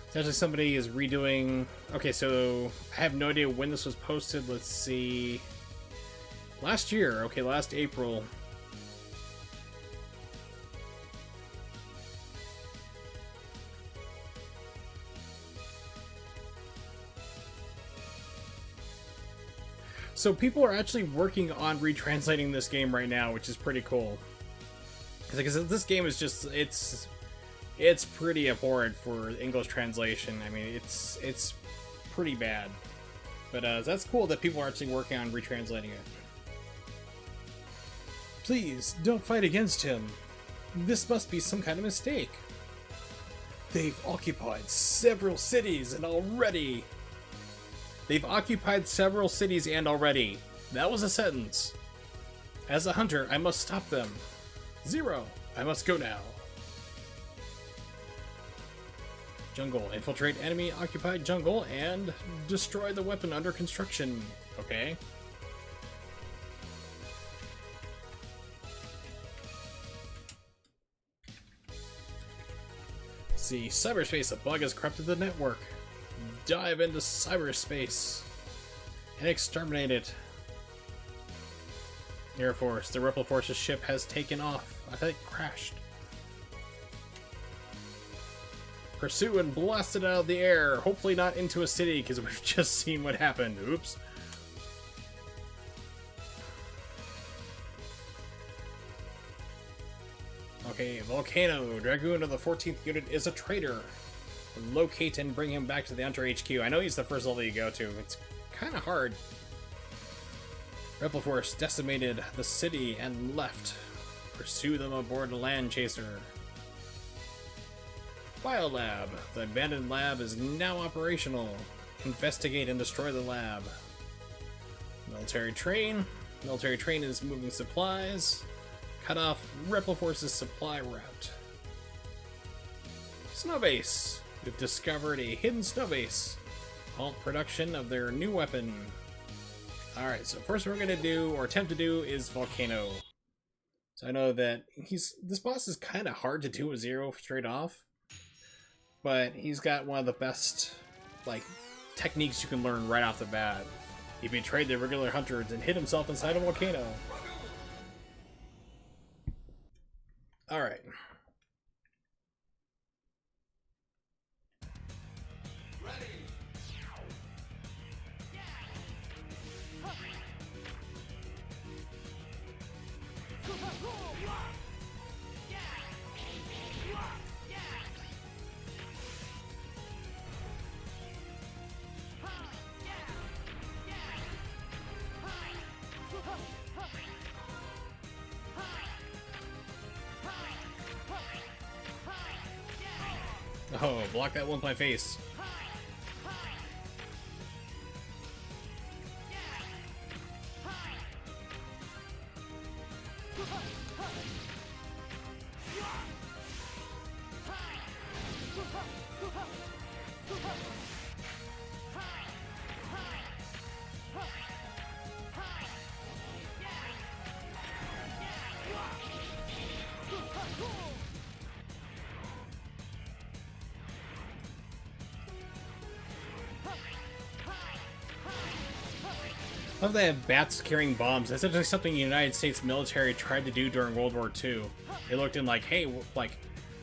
It's actually somebody is redoing... Okay, so I have no idea when this was posted. Let's see. Last year. Okay, last April. So people are actually working on retranslating this game right now, which is pretty cool. Because this game is just... It's pretty abhorrent for English translation. I mean, it's pretty bad. But that's cool that people are actually working on retranslating it. Please, don't fight against him. This must be some kind of mistake. They've occupied several cities and already... They've occupied several cities and already. That was a sentence. As a hunter, I must stop them. 0. I must go now. Jungle. Infiltrate enemy occupied jungle and destroy the weapon under construction. Okay. See, cyberspace. A bug has corrupted the network. Dive into cyberspace and exterminate it. Air Force. The Rebel Force's ship has taken off. I think it crashed. Pursue and blast it out of the air. Hopefully not into a city, because we've just seen what happened. Oops. Okay, Volcano. Dragoon of the 14th Unit is a traitor. Locate and bring him back to the Hunter HQ. I know he's the first level you go to. It's kind of hard. Rebel Force decimated the city and left. Pursue them aboard a land chaser. Biolab. The abandoned lab is now operational. Investigate and destroy the lab. Military train. Military train is moving supplies. Cut off Rebel Force's supply route. Snowbase. We've discovered a hidden snowbase. Halt production of their new weapon. Alright, so first we're gonna do, or attempt to do, is Volcano. So I know that this boss is kind of hard to do a 0 straight off. But he's got one of the best, like, techniques you can learn right off the bat. He betrayed the regular hunters and hid himself inside a volcano. Alright. Oh, block that one with my face. I love they have bats carrying bombs. That's actually something the United States military tried to do during World War II. They looked in like, hey, like,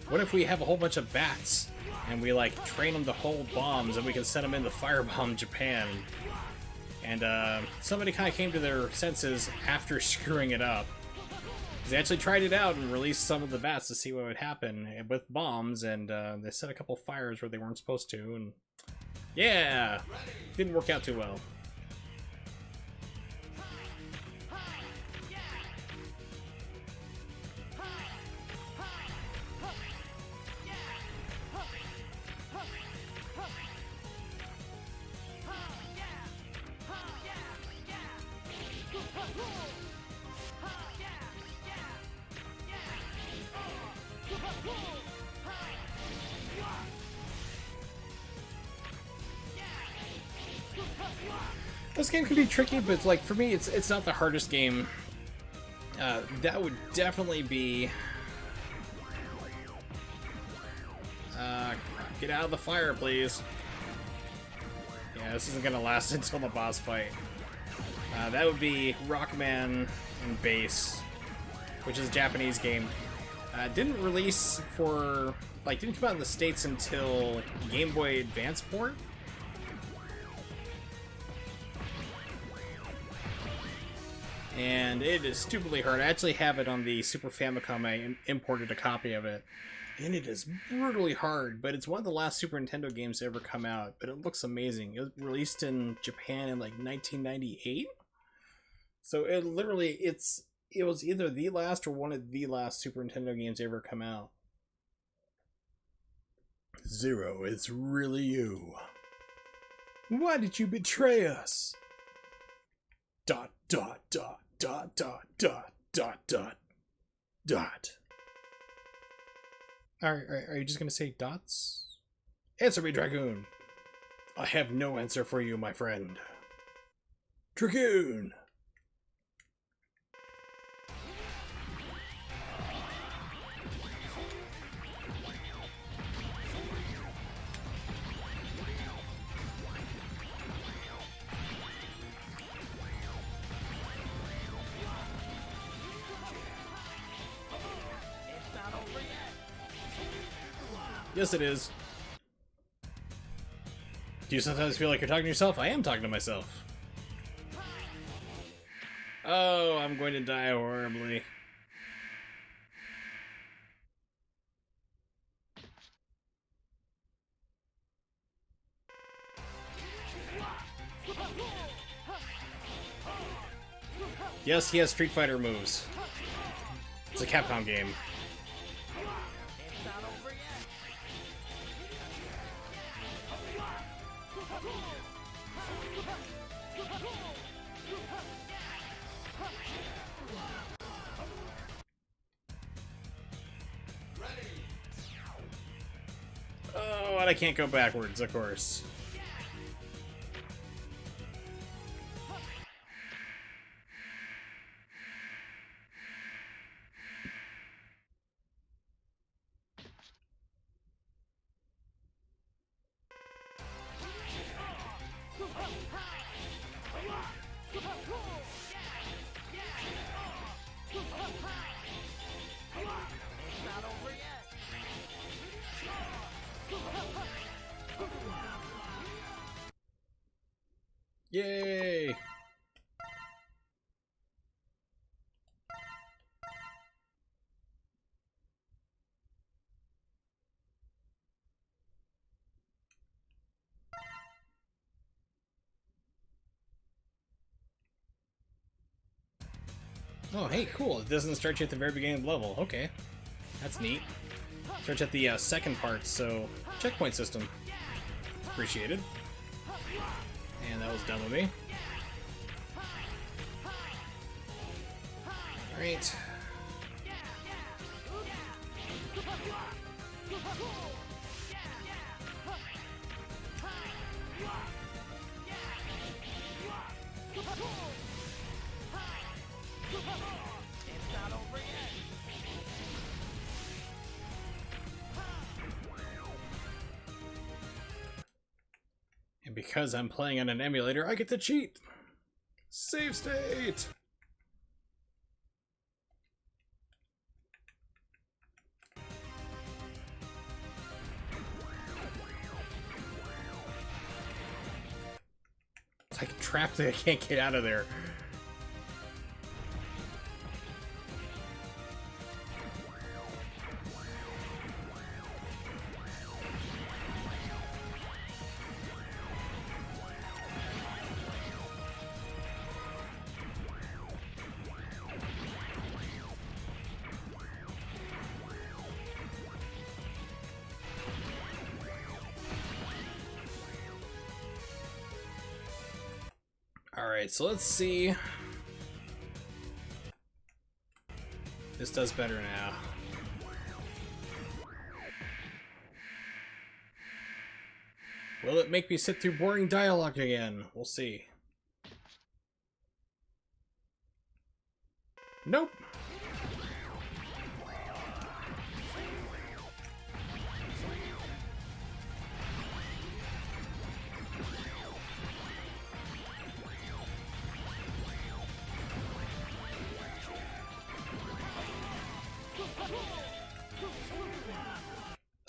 what if we have a whole bunch of bats and we like train them to hold bombs and we can send them in to firebomb Japan? And somebody kind of came to their senses after screwing it up. They actually tried it out and released some of the bats to see what would happen with bombs, and they set a couple fires where they weren't supposed to, and yeah, didn't work out too well. This game can be tricky, but like for me, it's not the hardest game. That would definitely be. Get out of the fire, please. Yeah, this isn't gonna last until the boss fight. That would be Rockman and Bass, which is a Japanese game. Didn't release for, like, didn't come out in the States until Game Boy Advance port. And it is stupidly hard. I actually have it on the Super Famicom. I imported a copy of it. And it is brutally hard, but it's one of the last Super Nintendo games to ever come out. But it looks amazing. It was released in Japan in like 1998. So it literally, it was either the last or one of the last Super Nintendo games to ever come out. Zero, it's really you. Why did you betray us? Dot, dot, dot, dot, dot, dot, dot, dot, dot. Are you just gonna say dots? Answer me, Dragoon. I have no answer for you, my friend. Dragoon! Yes, it is. Do you sometimes feel like you're talking to yourself? I am talking to myself. Oh, I'm going to die horribly. Yes, he has Street Fighter moves. It's a Capcom game. Oh, and I can't go backwards, of course. Yay! Oh, hey, cool. It doesn't start you at the very beginning of the level. Okay. That's neat. Starts at the second part, so checkpoint system. Appreciated. And that was done with me. Alright. And because I'm playing on an emulator, I get to cheat! Save state! It's like trapped that I can't get out of there. Alright, so let's see. This does better now. Will it make me sit through boring dialogue again? We'll see. Nope.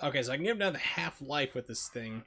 Okay, so I can give him down to half life with this thing.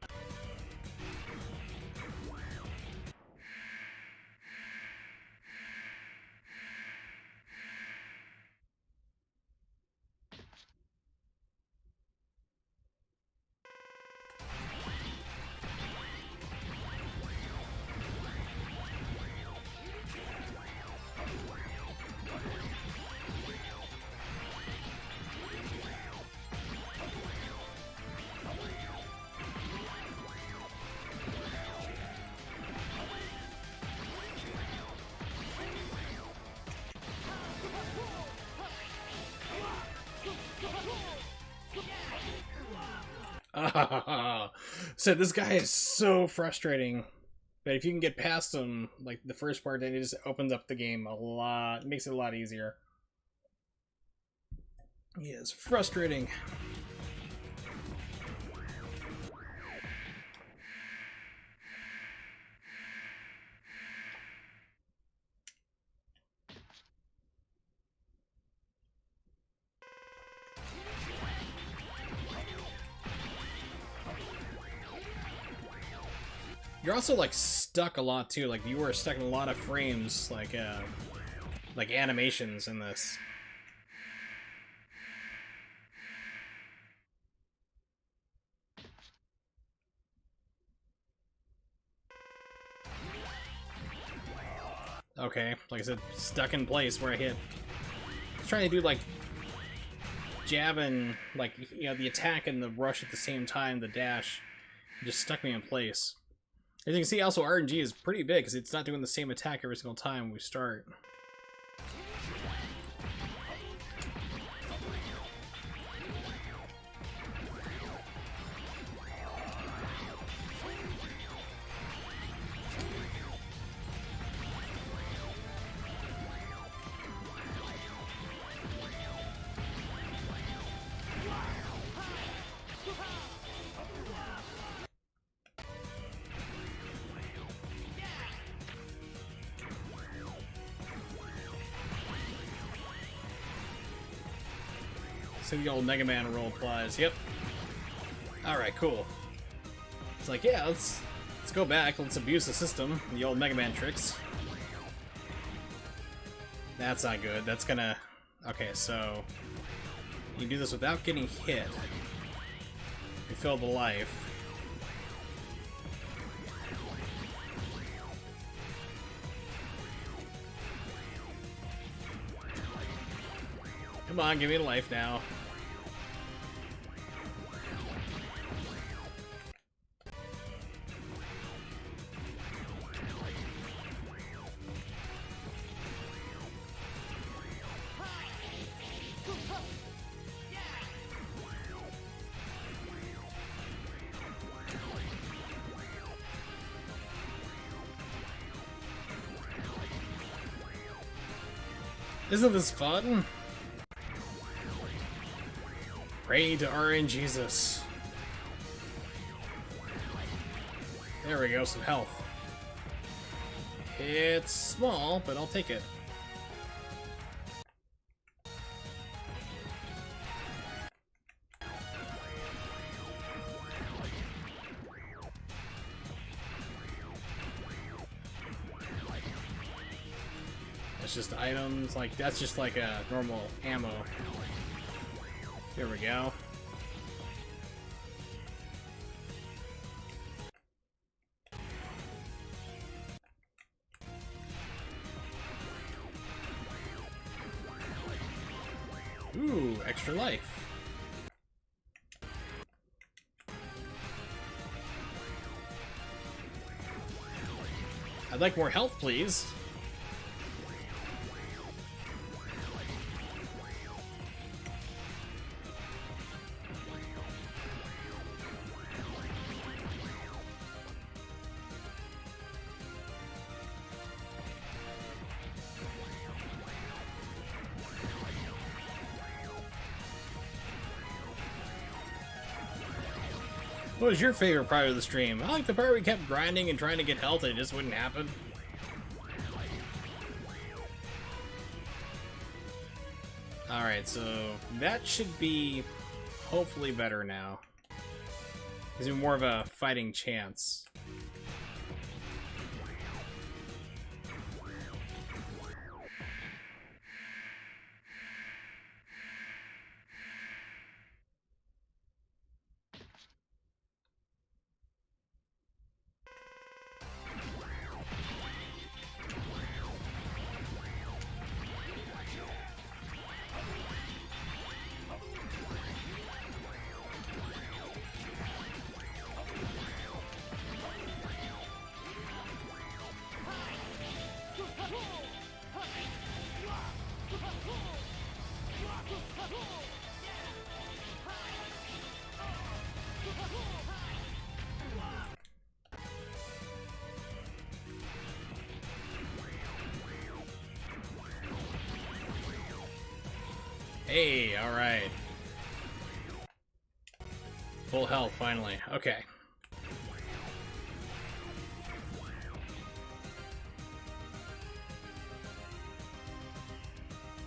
So this guy is so frustrating, but if you can get past him, like the first part, then it just opens up the game a lot, makes it a lot easier. He is frustrating. You're also like stuck a lot too. Like you were stuck in a lot of frames, like animations in this. Okay, like I said, stuck in place where I hit. I was trying to do like jab and like, you know, the attack and the rush at the same time, the dash. It just stuck me in place. As you can see, also RNG is pretty big because it's not doing the same attack every single time we start. So the old Mega Man roll applies. Yep. Alright, cool. It's like, yeah, let's go back. Let's abuse the system. The old Mega Man tricks. That's not good. That's gonna... Okay, so... You do this without getting hit. You fill the life. Come on, give me a life now. Isn't this fun? Pray to RNGesus. There we go, some health. It's small, but I'll take it. It's just items, like, that's just like a normal ammo. Here we go. Ooh, extra life. I'd like more health, please. What was your favorite part of the stream? I like the part where we kept grinding and trying to get health and it just wouldn't happen. Alright, so that should be hopefully better now. Gives me more of a fighting chance. Hey, alright. Full health, finally. Okay.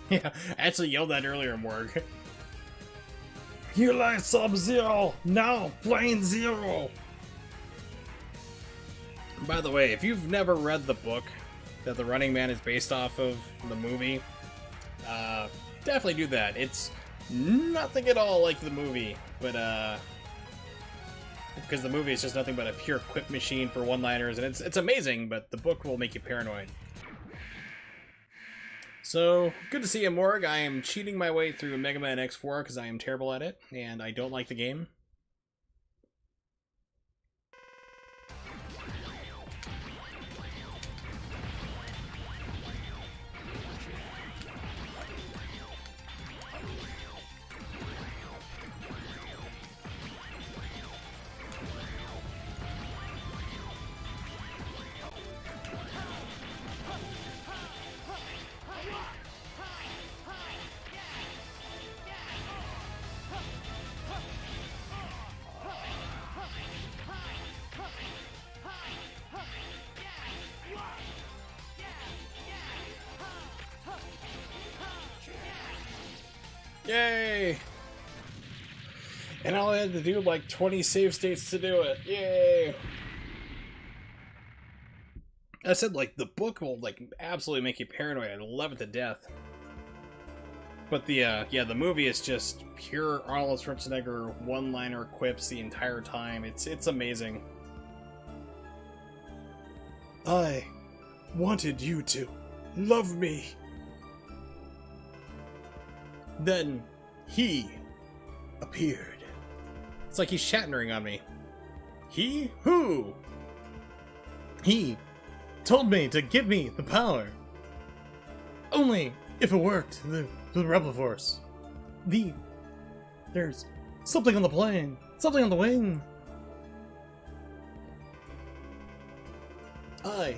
Yeah, I actually yelled that earlier, Morg. You like Sub-Zero! Now, Plane Zero! By the way, if you've never read the book that The Running Man is based off of the movie, definitely do that. It's nothing at all like the movie, but, because the movie is just nothing but a pure quip machine for one-liners, and it's amazing, but the book will make you paranoid. So, good to see you, Morg. I am cheating my way through Mega Man X4 because I am terrible at it, and I don't like the game. Yay! And all I had to do like 20 save states to do it. Yay! I said, like, the book will, like, absolutely make you paranoid. I love it to death. But the, yeah, the movie is just pure Arnold Schwarzenegger one-liner quips the entire time. It's amazing. I wanted you to love me. Then he appeared. It's like he's Shatnering on me. He? Who? He told me to give me the power. Only if it worked, the Rebel Force. There's something on the plane, something on the wing. I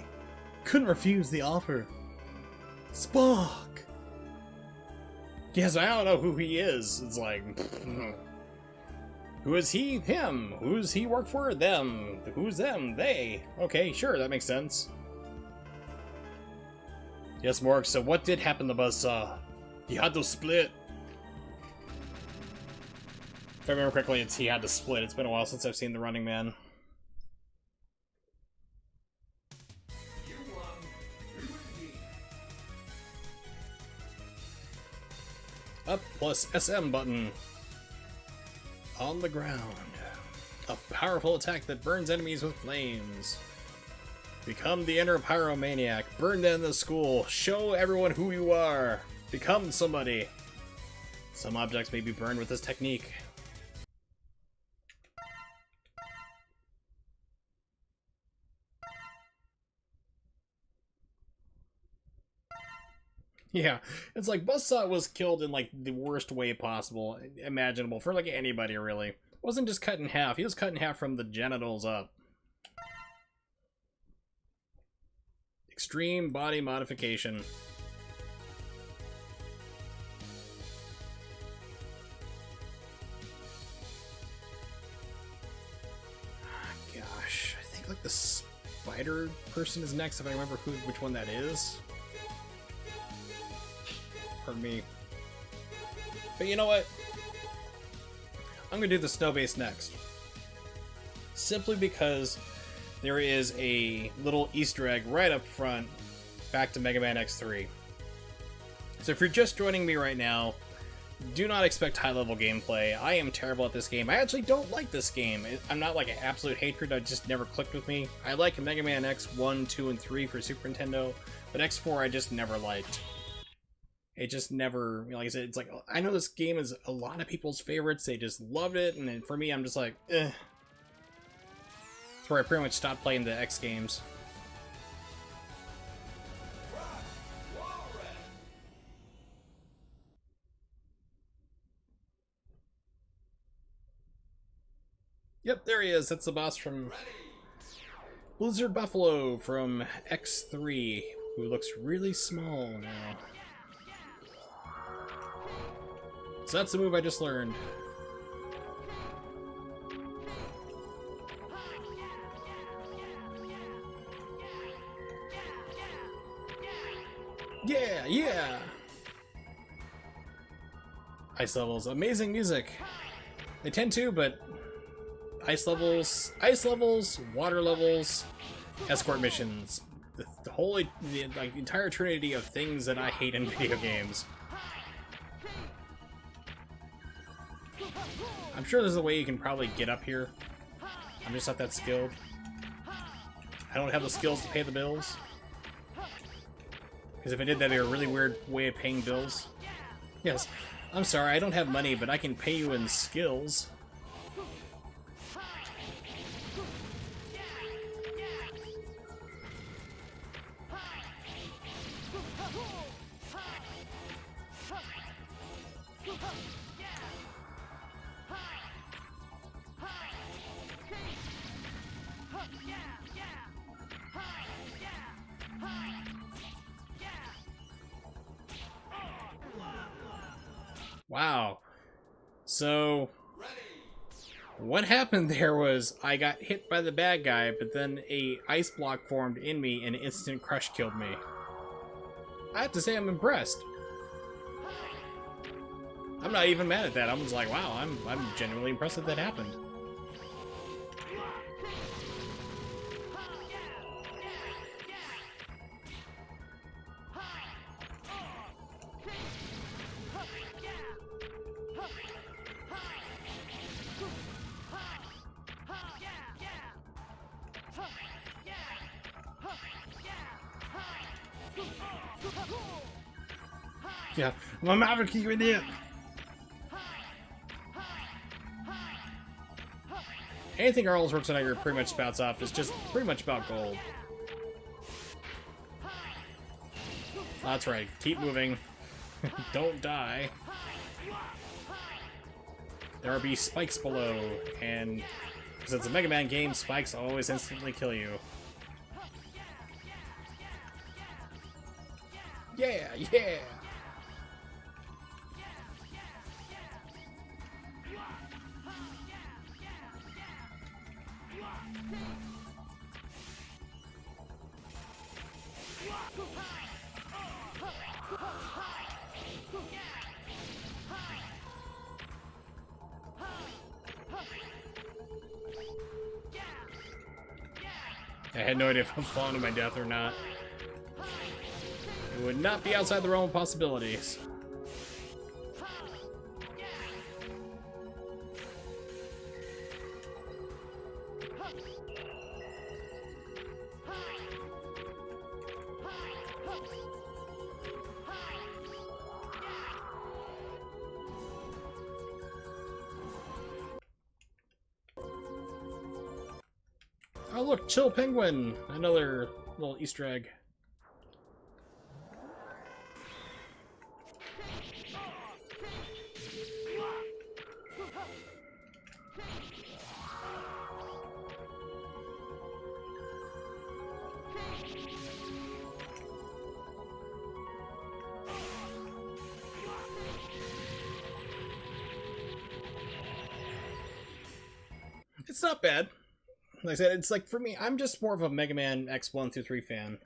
couldn't refuse the offer. Spock! Yes, I don't know who he is. It's like, who is he? Him. Who's he work for? Them. Who's them? They. Okay, sure, that makes sense. Yes, Morg, so what did happen to Buzzsaw? He had to split. If I remember correctly, he had to split. It's been a while since I've seen The Running Man. Up plus SM button. On the ground. A powerful attack that burns enemies with flames. Become the inner pyromaniac. Burn down the school. Show everyone who you are. Become somebody. Some objects may be burned with this technique. Yeah, it's like Buzzsaw was killed in like the worst way possible, imaginable, for like anybody really. It wasn't just cut in half, he was cut in half from the genitals up. Extreme body modification. spider person is next, if I remember which one that is. Pardon me. But you know what? I'm gonna do the snow base next. Simply because there is a little Easter egg right up front back to Mega Man X3. So if you're just joining me right now, do not expect high-level gameplay. I am terrible at this game. I actually don't like this game. I'm not like an absolute hatred, it just never clicked with me. I like Mega Man X1, 2, and 3 for Super Nintendo, but X4 I just never liked. It just never, like I said, it's like, I know this game is a lot of people's favorites, they just loved it, and then for me, I'm just like, eh. That's where I pretty much stopped playing the X games. Yep, there he is. That's the boss from Blizzard Buffalo from X3, who looks really small now. So that's the move I just learned. Yeah, yeah! Ice levels, amazing music. They tend to, but ice levels, water levels, escort missions. The whole, like, entire trinity of things that I hate in video games. I'm sure there's a way you can probably get up here. I'm just not that skilled. I don't have the skills to pay the bills. Because if I did that, it'd be a really weird way of paying bills. Yes, I'm sorry, I don't have money, but I can pay you in skills. Wow. So, what happened there was I got hit by the bad guy, but then a ice block formed in me and instant crush killed me. I have to say I'm impressed. I'm not even mad at that. I'm just like, wow, I'm genuinely impressed that that happened. Yeah, my Maverick, you idiot! Anything Arnold Schwarzenegger pretty much spouts off is just pretty much about gold. That's right, keep moving. Don't die. There will be spikes below, and because it's a Mega Man game, spikes always instantly kill you. Yeah, yeah! I had no idea if I'm falling to my death or not. It would not be outside the realm of possibilities. Oh look, Chill Penguin! Another little Easter egg. It's not bad. Like I said, it's like, for me, I'm just more of a Mega Man X1 through 3 fan.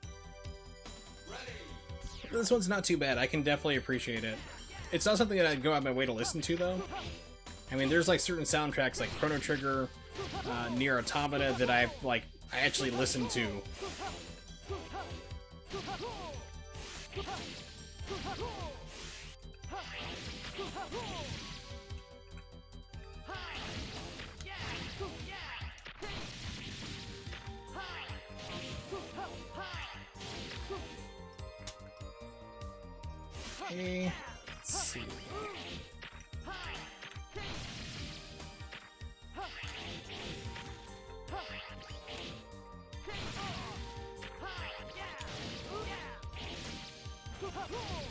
This one's not too bad. I can definitely appreciate it. It's not something that I'd go out of my way to listen to, though. I mean, there's like certain soundtracks like Chrono Trigger, Nier Automata that I actually listen to. Okay, let's see.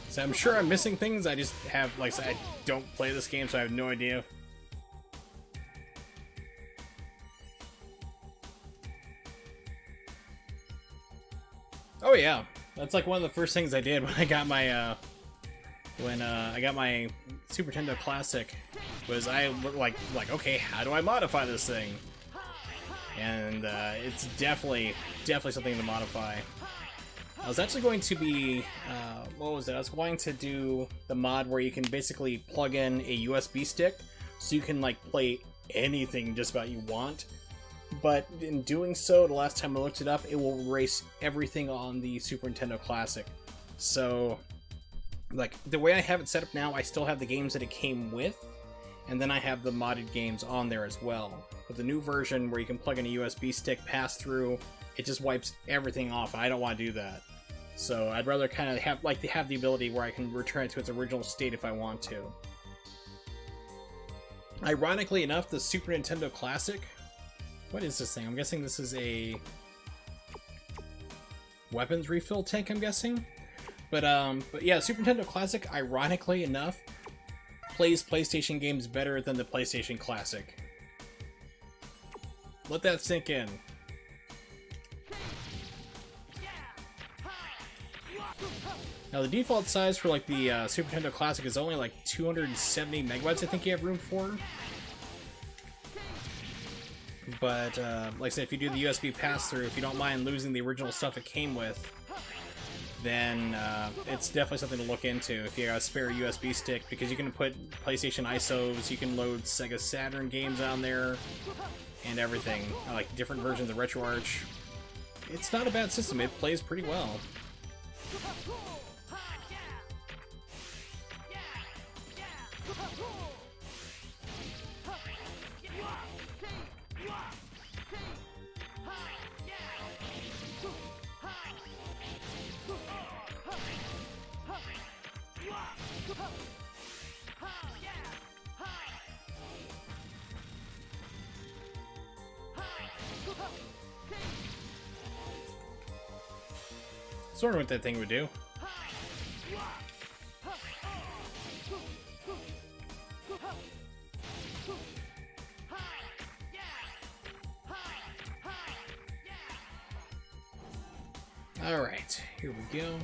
So I'm sure I'm missing things. I just have, like I said, I don't play this game, so I have no idea. Oh yeah, that's like one of the first things I did when I got my Super Nintendo Classic. Was I like okay, how do I modify this thing? And it's definitely something to modify. I was actually going to be, what was it? I was going to do the mod where you can basically plug in a USB stick, so you can like play anything just about you want. But in doing so, the last time I looked it up, it will erase everything on the Super Nintendo Classic. So, like, the way I have it set up now, I still have the games that it came with, and then I have the modded games on there as well. With the new version where you can plug in a USB stick, pass through, it just wipes everything off, and I don't want to do that. So I'd rather kind of have the ability where I can return it to its original state if I want to. Ironically enough, the Super Nintendo Classic... What is this thing? I'm guessing this is a weapons refill tank, I'm guessing? But yeah, Super Nintendo Classic, ironically enough, plays PlayStation games better than the PlayStation Classic. Let that sink in. Now the default size for like the Super Nintendo Classic is only like 270 megabytes, I think you have room for. But like I said, if you do the USB pass-through, if you don't mind losing the original stuff it came with, then it's definitely something to look into if you got a spare USB stick, because you can put PlayStation ISOs, you can load Sega Saturn games on there, and everything. Like different versions of RetroArch. It's not a bad system, it plays pretty well. I was wondering what that thing would do. Alright, here we go.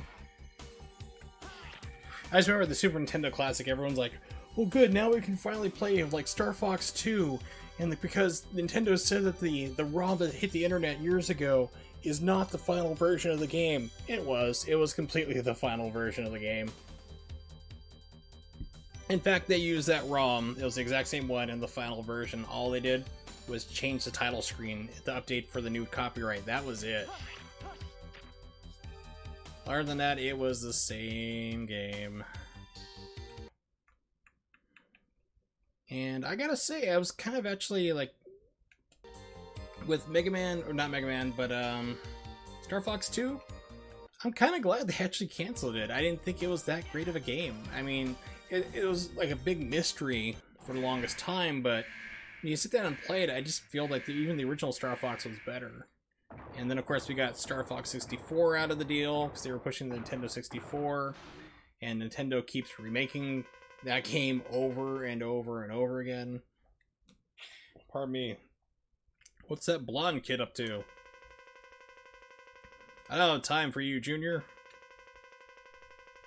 I just remember the Super Nintendo Classic, everyone's like, well good, now we can finally play like Star Fox 2, and because Nintendo said that the ROM that hit the internet years ago is not the final version of the game. It was completely the final version of the game. In fact, they used that ROM, it was the exact same one in the final version. All they did was change the title screen, the update for the new copyright, that was it. Other than that, it was the same game. And I gotta say, I was kind of actually like, with Mega Man, or not Mega Man, but Star Fox 2, I'm kind of glad they actually canceled it. I didn't think it was that great of a game. I mean, it was like a big mystery for the longest time, but when you sit down and play it, I just feel like even the original Star Fox was better. And then, of course, we got Star Fox 64 out of the deal, because they were pushing the Nintendo 64, and Nintendo keeps remaking that game over and over and over again. Pardon me. What's that blonde kid up to? I don't have time for you, Junior.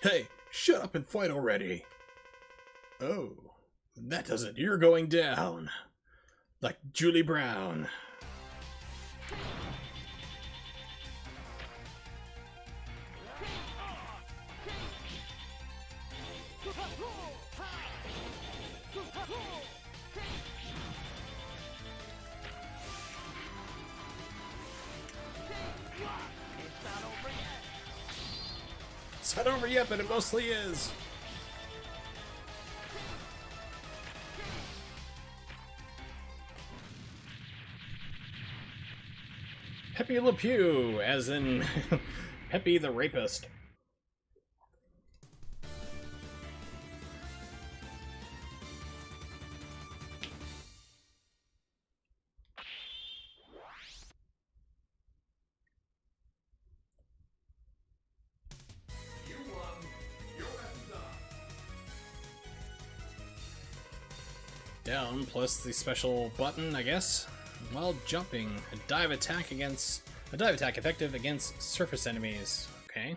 Hey, shut up and fight already. Oh, that does it. You're going down. Like Julie Brown. It's not over yet, but it mostly is. Pepe Le Pew, as in Pepe the Rapist. Down plus the special button, I guess. While jumping, a dive attack effective against surface enemies. Okay.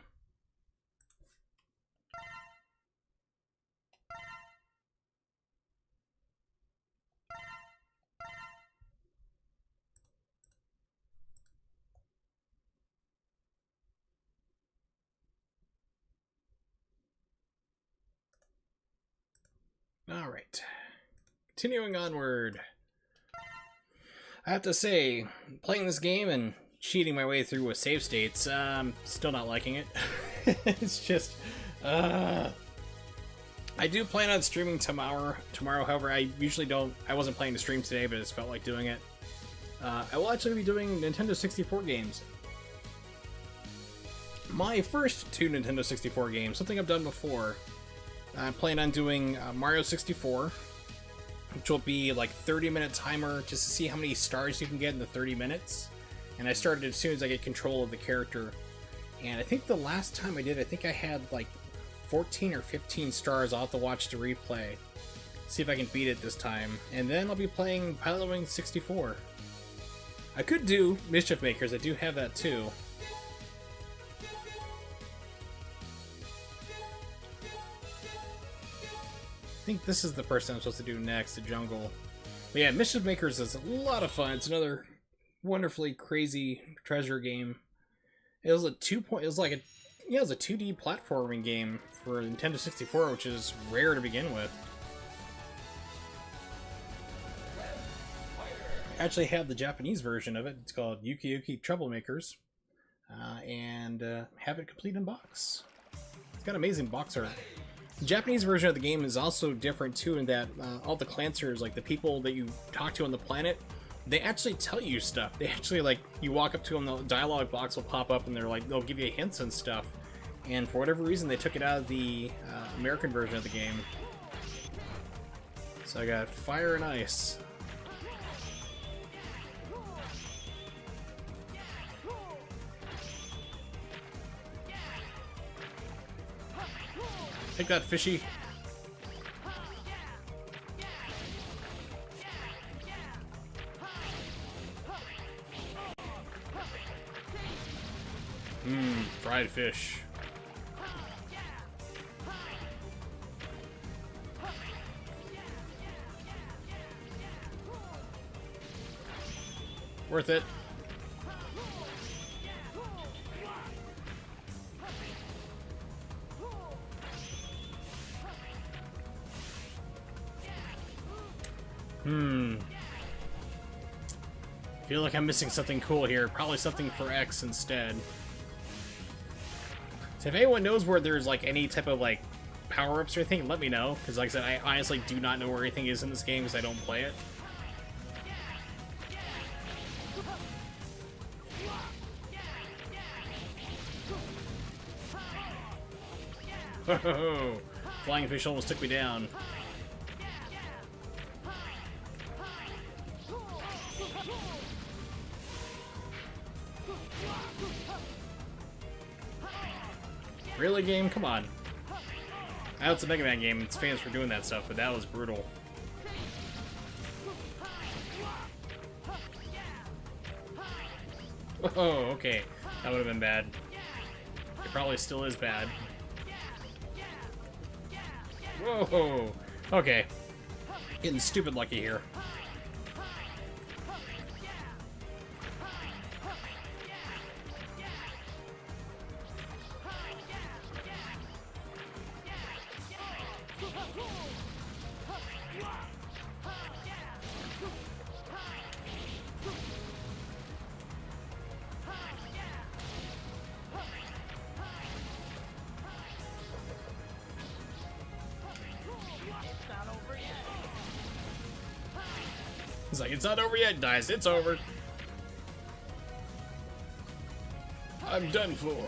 All right. Continuing onward. I have to say, playing this game and cheating my way through with save states, still not liking it. It's just, I do plan on streaming tomorrow, however, I usually don't. I wasn't planning to stream today, but I just felt like doing it. I will actually be doing Nintendo 64 games. My first two Nintendo 64 games, something I've done before. I plan on doing Mario 64, which will be like 30-minute timer just to see how many stars you can get in the 30 minutes. And I started as soon as I get control of the character. And I think the last time I did, I think I had like 14 or 15 stars. I'll have to watch the replay. See if I can beat it this time. And then I'll be playing Pilot Wing 64. I could do Mischief Makers, I do have that too. I think this is the person I'm supposed to do next, the jungle. But yeah, Mischief Makers is a lot of fun. It's another wonderfully crazy treasure game. It was a it was a 2D platforming game for Nintendo 64, which is rare to begin with. I actually have the Japanese version of it. It's called Yuki Yuki Troublemakers, and have it complete in box. It's got amazing box art. The Japanese version of the game is also different too, in that all the clancers, like the people that you talk to on the planet, they actually tell you stuff. They actually, like, you walk up to them, the dialogue box will pop up and they'll give you hints and stuff. And for whatever reason, they took it out of the American version of the game. So I got Fire and Ice. Take that, fishy. Fried fish. Worth it. Feel like I'm missing something cool here. Probably something for X instead. So if anyone knows where there's like any type of like power-ups or anything, let me know. Because like I said, I honestly do not know where anything is in this game because I don't play it. Oh, flying fish almost took me down. Really, game? Come on. I know it's a Mega Man game, it's famous for doing that stuff, but that was brutal. Oh, okay. That would have been bad. It probably still is bad. Whoa! Okay. Getting stupid lucky here. He's like, it's not over yet, dies. It's over. I'm done for.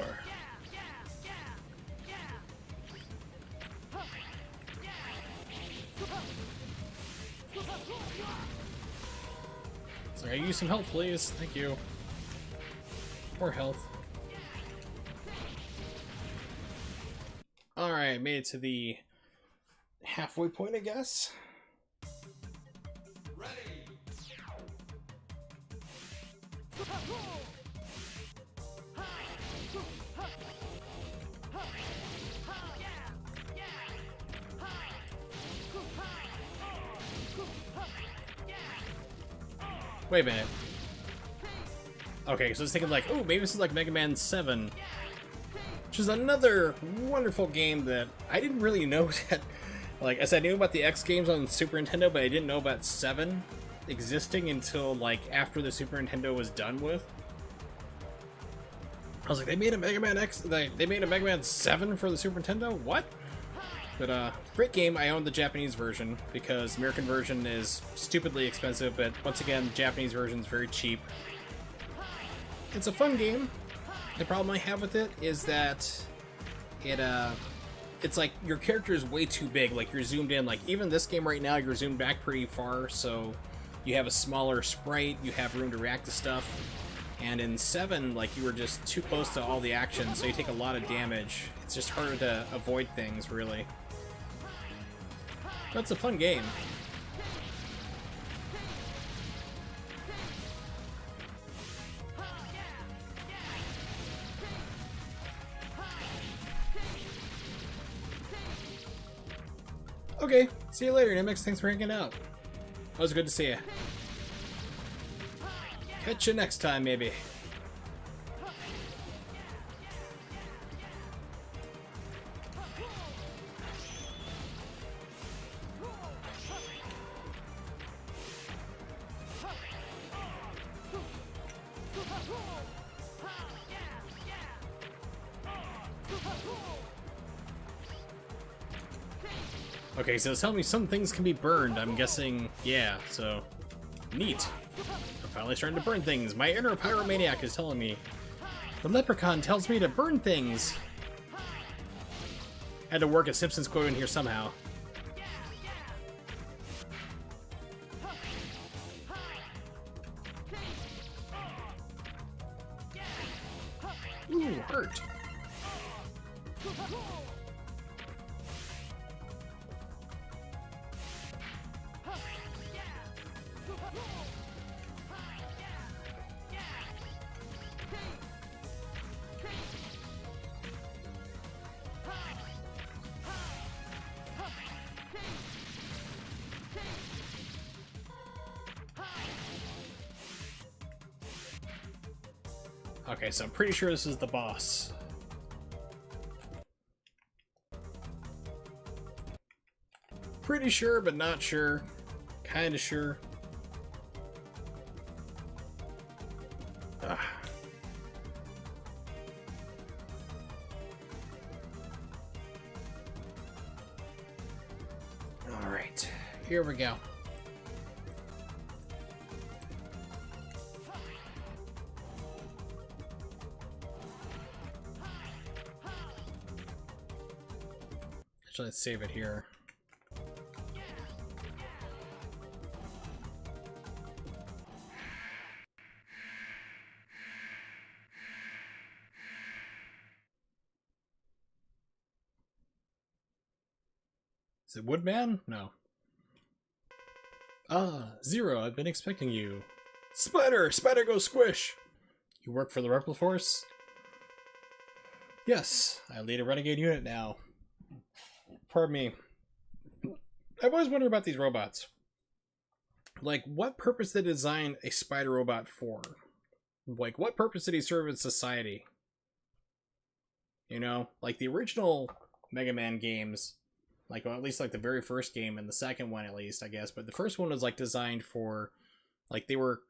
So I use some help, please. Thank you. More health. Alright, made it to the halfway point, I guess. Wait a minute. Okay, so I was thinking like, oh, maybe this is like Mega Man 7. Which is another wonderful game that I didn't really know that... Like, as I knew about the X games on Super Nintendo, but I didn't know about 7 existing until, like, after the Super Nintendo was done with. I was like, they made a Mega Man X... They made a Mega Man 7 for the Super Nintendo? What? But, great game. I own the Japanese version, because American version is stupidly expensive, but once again, the Japanese version is very cheap. It's a fun game. The problem I have with it is that it's like your character is way too big. Like, you're zoomed in. Like, even this game right now, you're zoomed back pretty far, so you have a smaller sprite, you have room to react to stuff. And in 7, like, you were just too close to all the action, so you take a lot of damage. It's just harder to avoid things, really. But it's a fun game. Okay, see you later, Nimix. Thanks for hanging out. It was good to see you. Catch you next time, maybe. Okay, so tell me some things can be burned. I'm guessing, yeah, so... Neat. I'm finally starting to burn things. My inner pyromaniac is telling me. The leprechaun tells me to burn things. Had to work a Simpsons quote in here somehow. Ooh, hurt. Okay, so I'm pretty sure this is the boss. Pretty sure, but not sure. Kinda sure. Ugh. Alright, here we go. Actually, let's save it here. Is it Woodman? No. Ah, Zero, I've been expecting you. Spider! Spider go squish! You work for the Repliforce? Yes, I lead a renegade unit now. Pardon me. I've always wondered about these robots. Like, what purpose did they design a spider robot for? Like, what purpose did he serve in society? You know, like the original Mega Man games, like, well, at least like the very first game and the second one at least, I guess, but the first one was like designed for, like, they were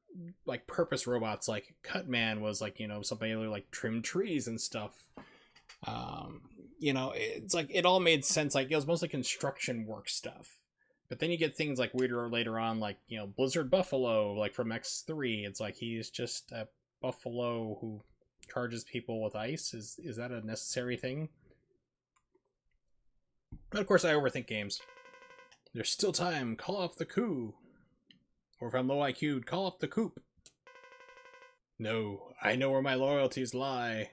like purpose robots. Like Cutman was like, you know, somebody who like trim trees and stuff. You know, it's like it all made sense. Like, it was mostly construction work stuff. But then you get things like weirder later on, like, you know, Blizzard Buffalo, like from X3. It's like he's just a buffalo who charges people with ice. Is that a necessary thing? But of course, I overthink games. There's still time. Call off the coup. Or if I'm low IQ'd, call off the coop. No, I know where my loyalties lie.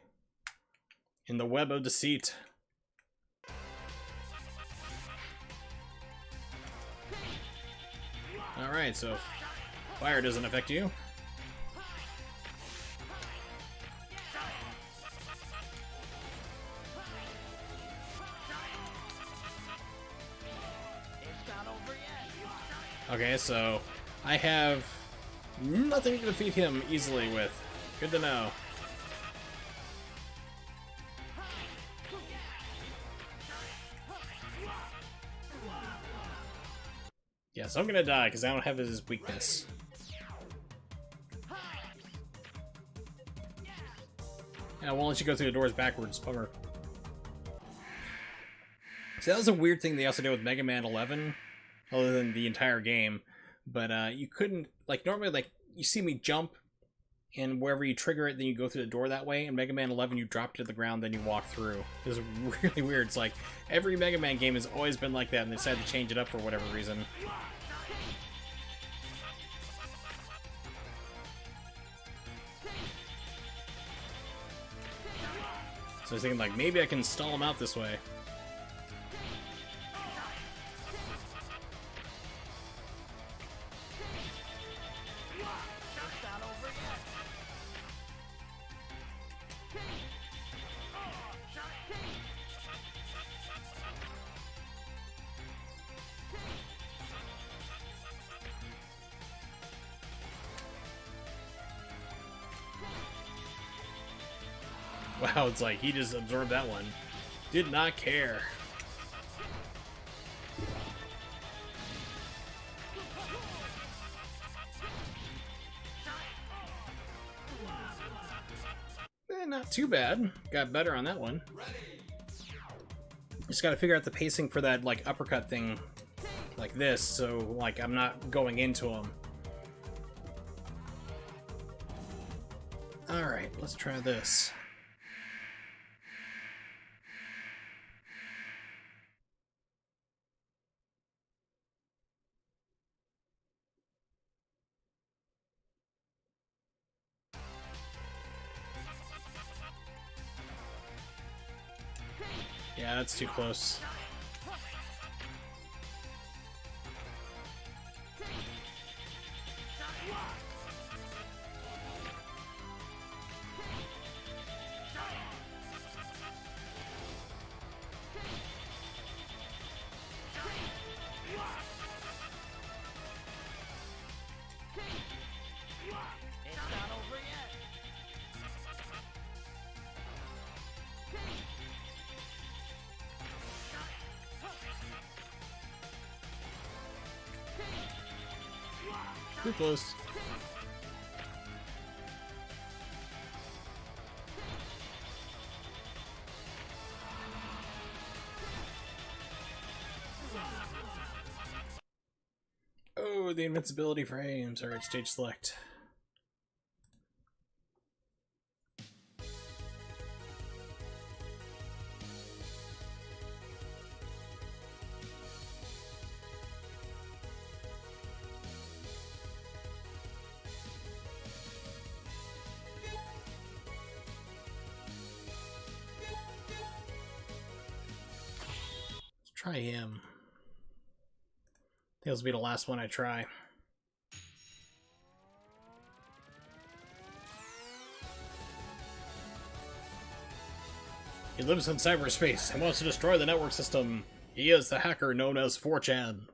In the web of deceit. Alright, so fire doesn't affect you. Okay, so I have nothing to defeat him easily with. Good to know. Yeah, so I'm gonna die because I don't have his weakness. And I won't let you go through the doors backwards. Bummer. So that was a weird thing they also did with Mega Man 11, other than the entire game. But you couldn't, like, normally, like, you see me jump, and wherever you trigger it, then you go through the door that way. In Mega Man 11, you drop to the ground, then you walk through. It was really weird. It's like, every Mega Man game has always been like that, and they decided to change it up for whatever reason. So I was thinking, like, maybe I can stall him out this way. Wow, it's like he just absorbed that one. Did not care. Not too bad. Got better on that one. Just gotta figure out the pacing for that, like, uppercut thing like this, so, like, I'm not going into him. Alright, let's try this. Yeah, that's too close. Too close. Oh, the invincibility frames. Alright, stage select. Try him. I think this will be the last one I try. He lives in cyberspace and wants to destroy the network system. He is the hacker known as 4chan.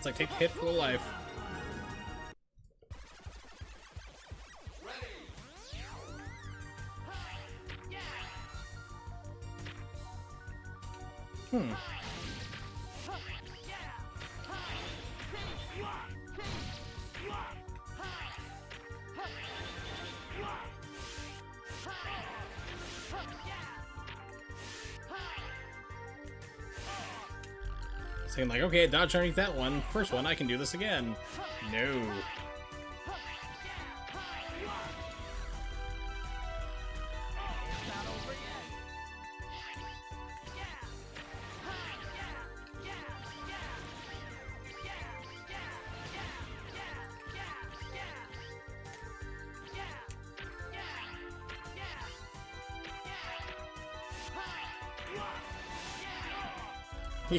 It's like take the hit for the life. Hmm. Saying like, okay, dodge underneath that one. First one, I can do this again. No.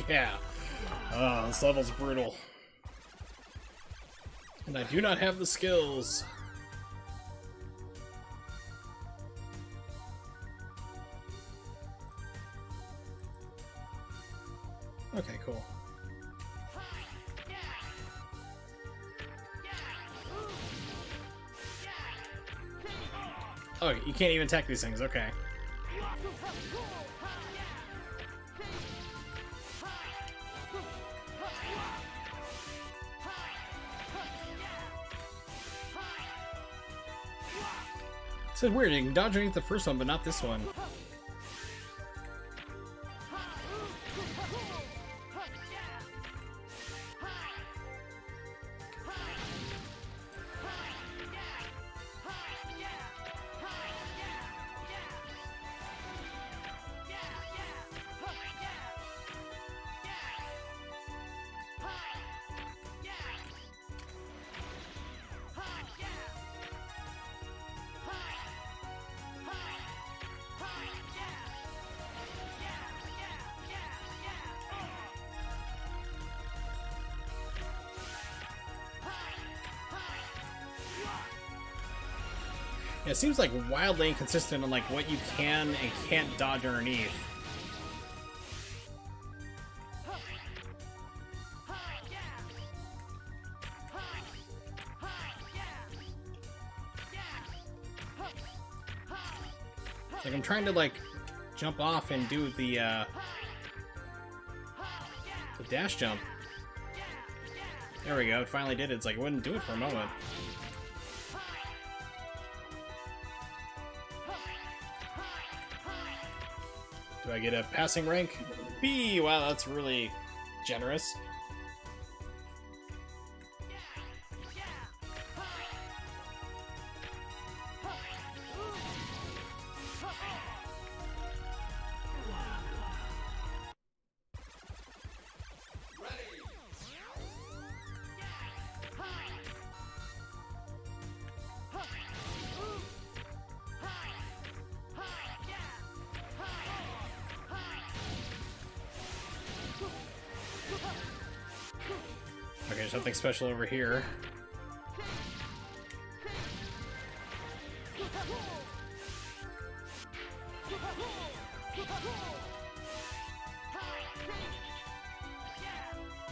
Yeah. Oh, this level's brutal. And I do not have the skills. Okay, cool. Oh, you can't even attack these things, okay. It's weird, you can dodge underneath the first one, but not this one. Yeah, it seems like wildly inconsistent on like what you can and can't dodge underneath. Like I'm trying to like jump off and do the dash jump. There we go, it finally did it. It's like it wouldn't do it for a moment. Do I get a passing rank? B! Wow, that's really generous. Okay, something special over here.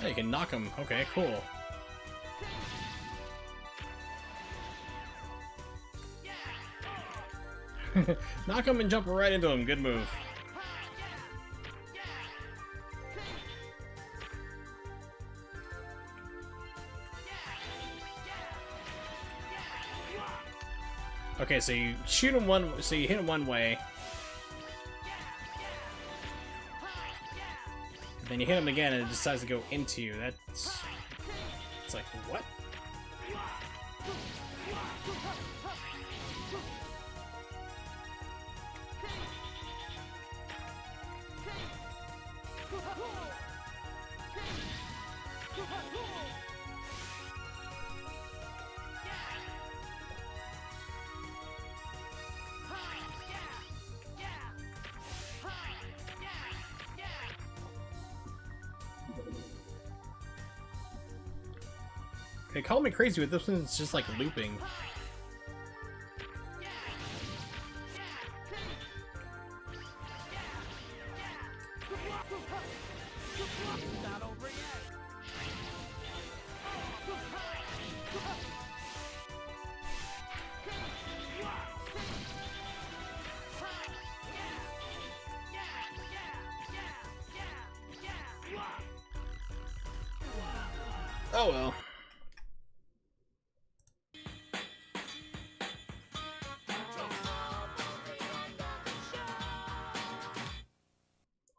Oh, you can knock him. Okay, cool. Knock him and jump right into him. Good move. Okay, so you shoot him so you hit him one way. Then you hit him again and it decides to go into you. It's like, what? Okay, call me crazy, but this one's just like looping. Oh well.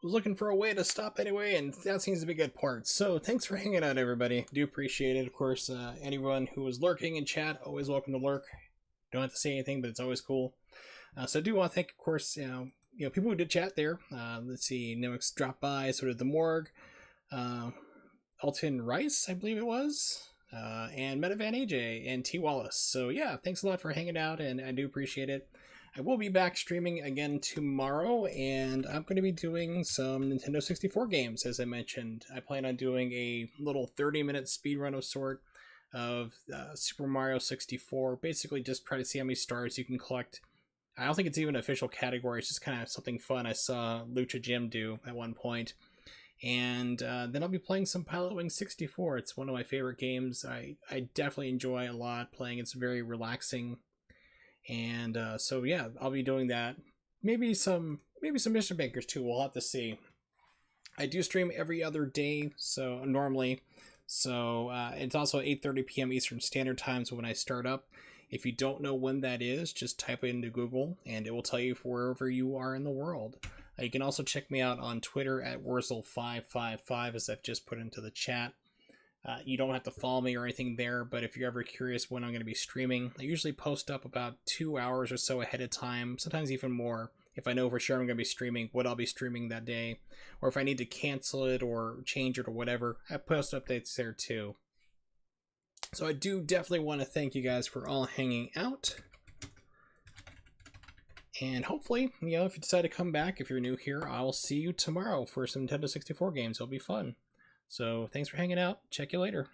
Was looking for a way to stop anyway, and that seems to be a good part. So thanks for hanging out, everybody. Do appreciate it. Of course, anyone who was lurking in chat, always welcome to lurk. Don't have to say anything, but it's always cool. So I do want to thank, of course, people who did chat there. Let's see, Nimix dropped by, so did the Morgue, Alton Rice, I believe it was, and Metavan AJ and T Wallace. So yeah, thanks a lot for hanging out, and I do appreciate it. I will be back streaming again tomorrow, and I'm going to be doing some Nintendo 64 games, as I mentioned. I plan on doing a little 30-minute speedrun of sort of Super Mario 64. Basically, just try to see how many stars you can collect. I don't think it's even an official category. It's just kind of something fun I saw Lucha Jim do at one point. And then I'll be playing some Pilot Wing 64. It's one of my favorite games. I definitely enjoy a lot playing. It's very relaxing. And so yeah, I'll be doing that. Maybe some Mr. Bakers too. We'll have to see. I do stream every other day, so normally. So it's also 8:30 p.m. Eastern Standard Time. So when I start up, if you don't know when that is, just type it into Google, and it will tell you wherever you are in the world. You can also check me out on Twitter at Wurzel555, as I've just put into the chat. You don't have to follow me or anything there, but if you're ever curious when I'm going to be streaming, I usually post up about 2 hours or so ahead of time, sometimes even more, if I know for sure I'm going to be streaming, what I'll be streaming that day, or if I need to cancel it or change it or whatever, I post updates there too. So I do definitely want to thank you guys for all hanging out. And hopefully, if you decide to come back, if you're new here, I'll see you tomorrow for some Nintendo 64 games. It'll be fun. So thanks for hanging out. Check you later.